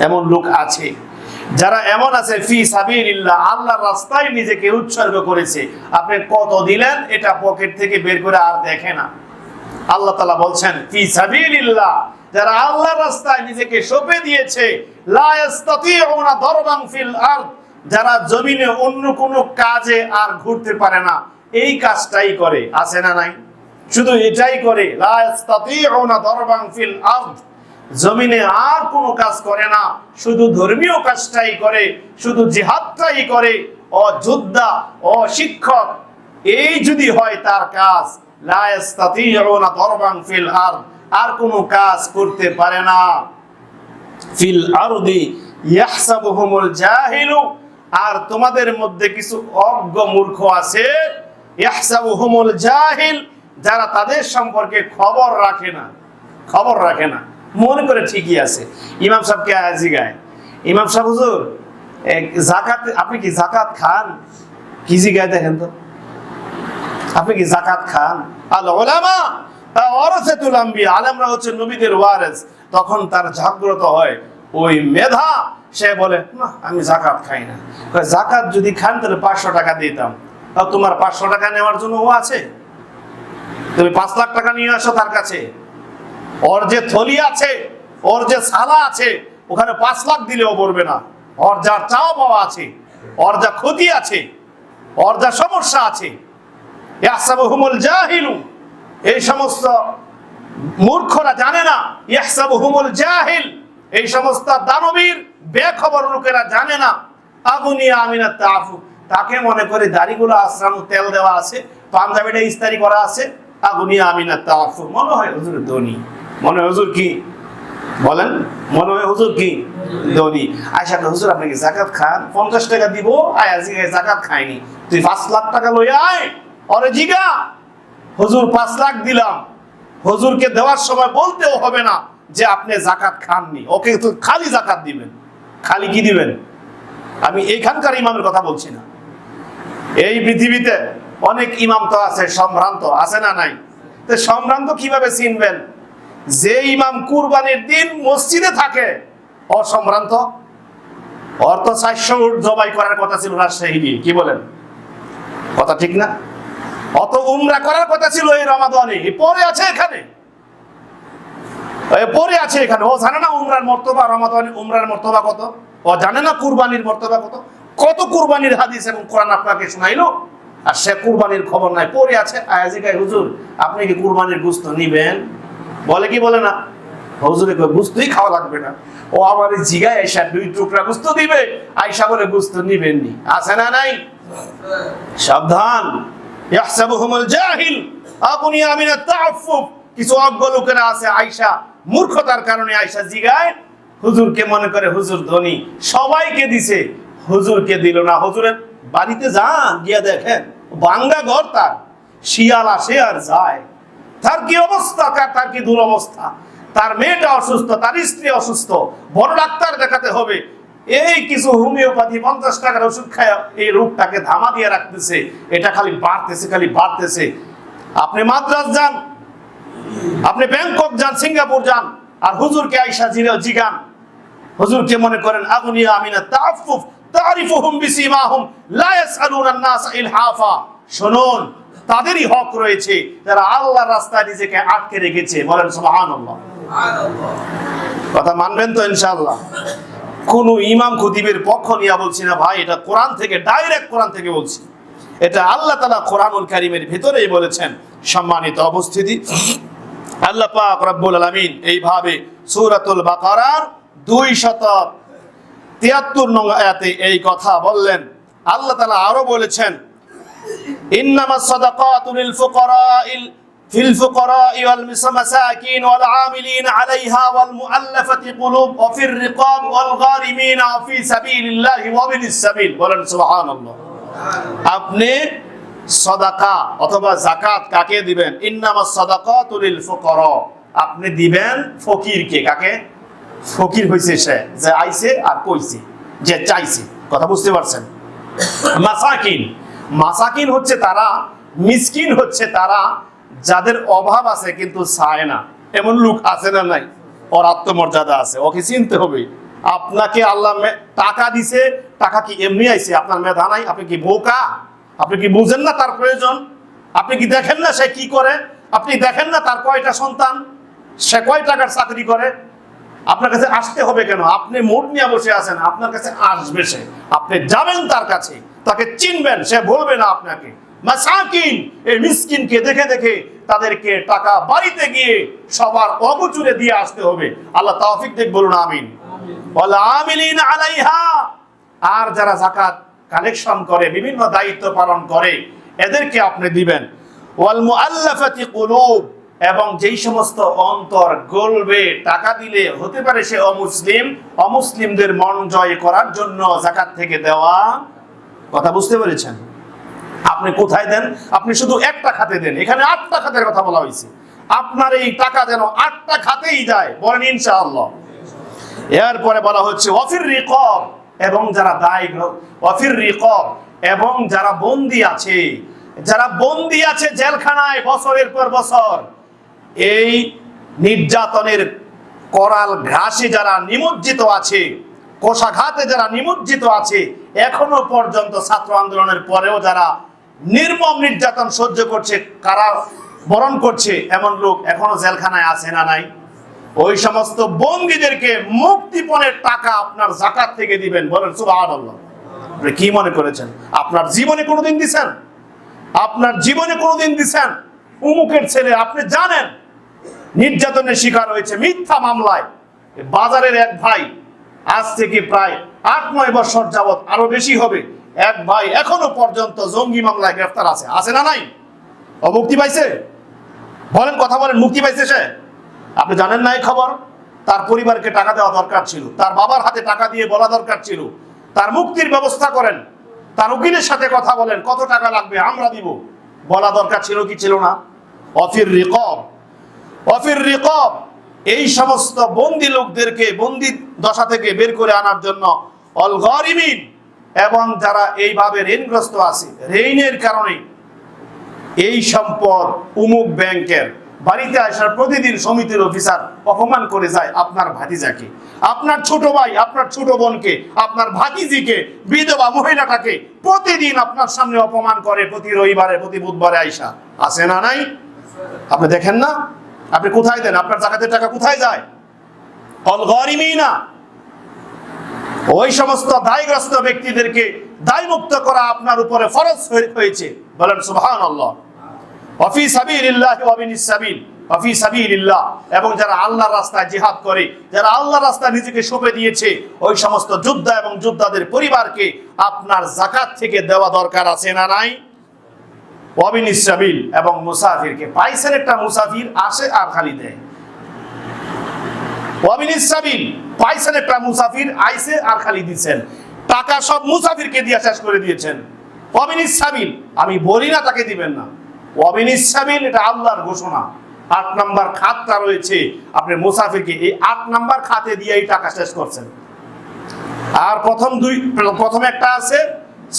[SPEAKER 1] এমন লোক আছে। যারা এমন আছে ফি সাবিলিল্লাহ, আল্লাহর রাস্তায় নিজেকে উৎসর্গ করেছে, আপনি কত দিলেন এটা পকেট থেকে বের করে আর দেখে না। আল্লাহ তাআলা বলছেন ফি সাবিলিল্লাহ, যারা আল্লাহর রাস্তায় নিজেকে সঁপে দিয়েছে, লা ইস্তাতিউনা দারবান ফিল আরদ, যারা জমিনে অন্য কোনো কাজে আর ঘুরতে পারে না, এই কাজটাই করে, আছে না নাই? শুধু এটাই করে, লা ইস্তাতিউনা দারবান ফিল আরদ, জমিনে আর কোনো কাজ করে না, শুধু ধর্মীয় কাজটাই করে, শুধু জিহাদটাই করে, ও যোদ্ধা ও শিক্ষক, এই যদি হয় তার কাজ, লা ইস্তাতিউনা দারবান ফিল আরদ, আর কোনো কাজ করতে পারে না। ফিল আরদি ইয়াহসাবুহুমুল জাহিলু, আর তোমাদের মধ্যে কিছু অজ্ঞ মূর্খ আছে, ইয়াহসাবুহুমুল জাহিল, যারা তাদের সম্পর্কে খবর রাখে না, মনে করে ঠিকই আছে। ইমাম সাহেবকে জিগায়, ইমাম সাহেব হুজুর যাকাত, আপনি কি যাকাত খান? কি জিগায় দেখেন তো, আপনি কি যাকাত খান? আল উলামা ওয়ারাসাতুল আম্বিয়া, আলেমরা হচ্ছে নবীদের ওয়ারিস। তখন তার জাগ্রত হয় ওই মেধা, সে বলে না আমি যাকাত খাই না। যাকাত যদি খান তাহলে 500 টাকা দিতাম। তোমার 500 টাকা নেওয়ার জন্য ও আছে? তুমি 5 লাখ টাকা নিয়ে আসো তার কাছে, ওর যে থলি আছে, ওর যে সালা আছে, ওখানে 5 লাখ দিলেও পড়বে না। ওর যা চাওয়া পাওয়া আছে, ওর যা ক্ষতি আছে, ওর যা সমস্যা আছে, ইয়াহসাবুহুমুল জাহিলু, এই সমস্ত মূর্খরা জানে না, ইয়াহসাবুহুমুল জাহিল, এই সমস্ত দানবীর বেখবর লোকেরা জানে না, আগুনিয়া মিনাত তাআফুফ, তাকে মনে করে দাড়িগুলো আশ্রানো, তেল দেওয়া আছে, পাঞ্জাবিটা ইস্তারি করা আছে, আগুনিয়া মিনাত তাআফুফ, মনে হয় হুজুর ধনী, মনে হয় হুজুর কি বলেন, মনে হয় হুজুর কি ধনী। আয়সা হুজুর আপনি কি যাকাত খান? 50 টাকা দিব, আয়াজি যাকাত খাইনি, তুই 5 লাখ টাকা লই আয়, ওরে জিগা হুজুর 5 লাখ দিলাম। হুজুরকে দেওয়ার সময় বলতেও হবে না যে আপনি যাকাত খাননি, ওকে তো খালি যাকাত দিবেন। খালি কি দিবেন? আমি এইখানকার ইমামের কথা বলছি না, এই পৃথিবীতে অনেক ইমাম তো আছে সম্ভ্রান্ত, আছে না নাই? তো সম্ভ্রান্ত কিভাবে চিনবেন? যে ইমাম কুরবানির দিন মসজিদে থাকে অসম্ভ্রান্ত, ওর তো 400 উট জবাই করার কথা ছিল রাজশাহী গিয়ে, কি বলেন? কথা ঠিক না? অত উমরা করার কথা ছিল এই রমাদানে, পরে আছে এখানে, পরে আছে এখানে। ও জানে না উমরার মর্তবা, রমাদানে উমরার মর্তবা কত? ও জানে না কুরবানির মর্তবা কত? কত কুরবানির হাদিস এবং কোরআন আপনাকে শোনাইলো, আর সে কুরবানির খবর নাই, পরে আছে। আয়াজি গায় হুজুর আপনি কি কুরবানির গোশত নিবেন? বলে কি বলে না? হুজুরে কয় গোশতই খাওয়া লাগবে না। ও আমার জিগায় আয়সা 2 টুকরা গোশত দিবে, আয়সা বলে গোশত নিবেন নি, আছে না নাই? সাবধান, ইয়াহসাবুহুমুল জাহিল আগুনিয়া মিনাত তাআফফুফ, কিছু অজ্ঞ লোকেরা আছে, আয়সা মূর্খতার কারণে আয়সা জিগায়, হুজুরকে মনে করে হুজুর ধনী, সবাইকে দিছে, হুজুরকে দিল না। হুজুরের বাড়িতে যান, গিয়া দেখেন ভাঙ্গা ঘর, তার শিয়াল আসে আর যায়, তার কি অবস্থা, তার কি দুরবস্থা, তার মেয়েটা অসুস্থ, তার স্ত্রী অসুস্থ, বড় ডাক্তার দেখাতে হবে, এই কিছু হোমিওপ্যাথি 50 টাকার ওষুধ খায় এই রোগটাকে ধামা দিয়ে রাখতেছে, এটা খালি বাড়তেছে। আপনি মাদ্রাজ যান, আপনি ব্যাংকক যান, সিঙ্গাপুর যান, আর হুজুরকে আয়সা জিগান, হুজুরকে মনে করেন আগুনিয়া মিনাত তাআফফুফ তারিফুহুম বিসিমাহুম লা ইয়াসআলুনা আন-নাস ইলহাফা। শুনুন, তাদেরই হক রয়েছে যারা আল্লাহর রাস্তায় নিজেকে আটকে রেখেছে, বলেন সুবহানাল্লাহ। কথা মানবেন তো ইনশাআল্লাহ? কোন ইমাম খতিবের পক্ষ নিয়ে বলছি না ভাই, এটা কোরআন থেকে, ডাইরেক্ট কোরআন থেকে বলছি, এটা আল্লাহ তাআলা কোরআনুল কারীমের ভিতরেই বলেছেন। সম্মানিত উপস্থিতি, আল্লাহ পাক রব্বুল আলামিন এইভাবে সূরাতুল বাকারার 273 নং আয়াতে এই কথা বললেন। আল্লাহ তাআলা আরো বলেছেন ইন্নামাস সাদাকাতু লিল ফুকারা'i ওয়াল মাসাকিন ওয়াল আমিলিনা আলাইহা ওয়াল মুআল্লাফাতি কুলুব ওয়া ফির রিকাব ওয়াল গারিমিনা ওয়া ফি সাবিলিল্লাহি ওয়া বিনিস সাবিল, বলেন সুবহানাল্লাহ। আপনি সাদাকা অথবা যাকাত কাকে দিবেন? ইন্নামাস সাদাকাতু লিল ফুকারা, আপনি দিবেন ফকিরকে। কাকে? ফকির হইছে সে যে আইছে আর কইছে, যে চাইছে, কথা বুঝতে পারছেন? মাসাকিন হচ্ছে তারা, মিসকিন হচ্ছে তারা যাদের অভাব আছে কিন্তু চায় না, এমন লোক আছে না নাই? ওর আত্মমর্যাদা আছে, ওকে চিনতে হবে, আপনাকে আল্লাহ টাকা দিছে, টাকা কি এমনি আইছে? আপনার মেধা নাই? আপনি কি বোকা? আপনি কি বুঝেন না তার প্রয়োজন? আপনি কি দেখেন না সে কি করে? আপনি দেখেন না তার কয়টা সন্তান, সে কয় টাকার চাকরি করে? আপনার কাছে আসতে হবে কেন? আপনি মোট নিয়ে বসে আছেন, আপনার কাছে আসবে সে। আপনি যাবেন তার কাছে, তাকে চিনবেন, সে বলবে না আপনাকে। মাসাকিন, এই মিসকিনকে দেখে দেখে তাদেরকে টাকা বাড়িতে গিয়ে সবার অগোচরে দিয়ে আসতে হবে। আল্লাহ তৌফিক দেখ, বলুন আমিন। ওয়াল আমিলিন আলাইহা, আর যারা যাকাত কালেকশন করে, বিভিন্ন দায়িত্ব পালন করে, এদেরকে আপনি দিবেন। ওয়াল মুআল্লাফাতি কুলুব, এবং যেই সমস্ত অন্তর গলবে, টাকা দিলে হতে পারে সে অমুসলিম, অমুসলিমদের মন জয় করার জন্য যাকাত থেকে দেওয়া। কথা বুঝতে পেরেছেন? আপনি কোথায় দেন? আপনি শুধু একটা খাতে দেন। এখানে 8টা খাতের কথা বলা হয়েছে। আপনার এই টাকা যেন 8টা খাতেই যায়, বলেন ইনশাআল্লাহ। এরপরে বলা হচ্ছে ওয়াফির রিকাব, এবং যারা দায়, ওয়াফির রিকাব, এবং যারা বন্দী আছে, যারা বন্দী আছে জেলখানায় বছরের পর বছর, এই নির্যাতনের করাল ঘাসে যারা নিমজ্জিত আছে, কোষাঘাতে যারা নিমজ্জিত আছে, এখনো পর্যন্ত ছাত্র আন্দোলনের পরেও যারা নির্মম নির্যাতন সহ্য করছে, কারা বরণ করছে, এমন লোক এখনো জেলখানায় আছে না নাই? ওই সমস্ত বন্দীদেরকে মুক্তিপণের টাকা আপনার যাকাত থেকে দিবেন, বলেন সুবহানাল্লাহ। আপনি কি মনে করেছেন আপনার জীবনে কোনোদিন দিছেন? আপনার জীবনে কোনোদিন দিছেন? উমুকের ছেলে, আপনি জানেন নির্যাতনের শিকার হয়েছে মিথ্যা মামলায়। বাজারের এক ভাই, আজ থেকে প্রায় 8-9 বছর যাবত, আরো বেশি হবে, এক ভাই এখনো পর্যন্ত জঙ্গি মামলায় গ্রেফতার আছে। আছে না নাই? ও মুক্তি পাইছে? বলেন, কথা বলেন, মুক্তি পাইছে সে? আপনি জানেন না এই খবর? তার পরিবারকে টাকা দেওয়া দরকার ছিল, তার বাবার হাতে টাকা দিয়ে বলা দরকার ছিল তার মুক্তির ব্যবস্থা করেন, তার উকিলের সাথে কথা বলেন, কত টাকা লাগবে আমরা দিব, বলা দরকার ছিল কি ছিল না? ওয়াফির রিকাব, ওয়াফির রিকাব, এই সমস্ত বন্দী লোকদেরকে বন্দী দশা থেকে বের করে আনার জন্য, অল গরিমিন, এবং যারা এইভাবে ঋণগ্রস্ত আছে, ঋণের কারণে এই সম্পদ উমুক ব্যাংকের, বাড়িতে আসার প্রতিদিন সমিতির অফিসার অপমান করে যায় আপনার ভাতিজাকে, আপনার ছোট ভাই, আপনার ছোট বোনকে, আপনার ভাতিজিকে, বিধবা মহিলাটাকে প্রতিদিন আপনার সামনে অপমান করে, প্রতি রবিবারে, প্রতি বুধবারে আইসা। আছে না নাই? আপনি দেখেন না? আপনি কোথায় দেন? আপনার যাকাতের টাকা কোথায় যায়? অল গরিমিনা, ওই সমস্ত দায়গ্রস্ত ব্যক্তিদেরকে দায়মুক্ত করা আপনার উপরে ফরজ হয়েছে, বলেন সুবহানাল্লাহ। ওয়াফি সাবিলিল্লাহ ওয়া বিনিস সাবিল, ওয়াফি সাবিলিল্লাহ, এবং যারা আল্লাহর রাস্তায় জিহাদ করে, যারা আল্লাহর রাস্তায় নিজেকে সঁপে দিয়েছে, ওই সমস্ত যোদ্ধা এবং যোদ্ধাদের পরিবারকে আপনার যাকাত থেকে দেওয়া দরকার। আছে না নাই? ওয়া বিনিস সাবিল, এবং মুসাফিরকে, পাইছেন একটা মুসাফির আসে আর খালি দেয়। ওয়া বিনিস সাবিল, পাইছেন একটা মুসাফির আইছে আর খালি দিচ্ছেন, টাকা সব মুসাফিরকে দিয়ে শেষ করে দিয়েছেন। ওয়া বিনিস সাবিল, আমি বলি না তাকে দিবেন না, ওয়া বিনিস সাবিল এটা আল্লাহর ঘোষণা। 8 নাম্বার খাতটা রয়েছে, আপনি মুসাফিরকে এই 8 নাম্বার খাতে দিয়ে এই টাকা শেষ করছেন। আর প্রথম একটা আছে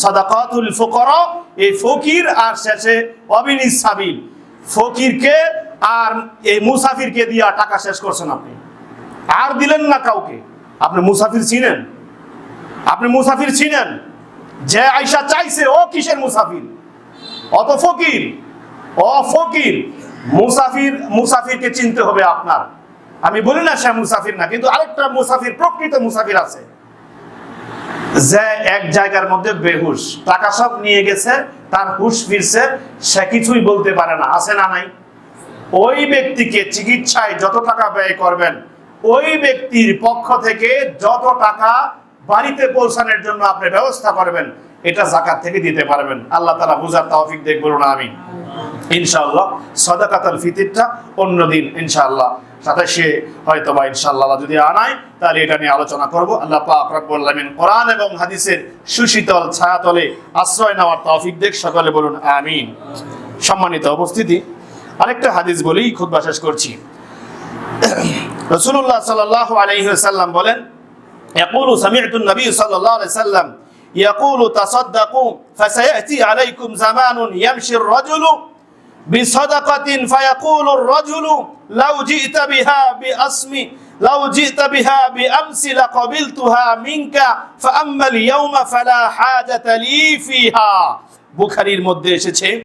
[SPEAKER 1] সাদাকাতুল ফুকারা, এই ফকির, আর শেষে ওয়া বিনিস সাবিল, ফকিরকে আর এই মুসাফিরকে দিয়ে টাকা শেষ করছেন আপনি, আর দিলেন না কাউকে। আপনি মুসাফির চিনেন? আপনি মুসাফির চিনেন? যে আয়সা চাইছে ও কিসের মুসাফির? অত ফকির, ও ফকির। মুসাফিরকে চিনতে হবে আপনার। আমি বলি না সে মুসাফির না, কিন্তু আরেকটা মুসাফির, প্রকৃত মুসাফির আছে, যে এক জায়গার মধ্যে বেহুশ, টাকা সব নিয়ে গেছে, তার হুশ ফিরছে, সে কিছুই বলতে পারে না। আছে না নাই? ওই ব্যক্তিকে চিকিৎসায় যত টাকা ব্যয় করবেন, ওই ব্যক্তির পক্ষ থেকে যত টাকা বাড়িতে পৌঁছানোর জন্য আপনি ব্যবস্থা করবেন, এটা যাকাত থেকে দিতে পারবেন। আল্লাহ তাআলা বুঝার তৌফিক দেখ, বলুন আমিন। ইনশাআল্লাহ সাদাকাতুল ফিতরটা অন্যদিন ইনশাআল্লাহ, সাথে সে হয়তো বা ইনশাআল্লাহ যদি আনায়, তাহলে এটা নিয়ে আলোচনা করব। আল্লাহ পাক রব্বুল আলামিন কোরআন এবং হাদিসের সুশীতল ছায়াতলে আশ্রয় নেওয়ার তৌফিক দেখ, সকলে বলুন আমিন। সম্মানিত উপস্থিতি, আরেকটা হাদিস বলি খুতবা শেষ করছি। রাসূলুল্লাহ সাল্লাল্লাহু আলাইহি ওয়াসাল্লাম বলেন, ইয়াকুলু সামি'তু নবী সাল্লাল্লাহু আলাইহি ওয়াসাল্লাম ইয়াকুলু তাসাদ্দাকু ফাসায়াতি আলাইকুম জামানুন ইয়ামশি আর-রাজুলু বিসাদাকাতিন ফায়াকুলু আর-রাজুলু লাউ জি'তা বিহা বিআসমি লাউ জিতা বিহা বিআমসি লাকাবিলতুহা মিনকা ফাআম্মাল ইয়াওমা ফালা হাজাতা লি ফিহা। বুখারীর মধ্যে এসেছে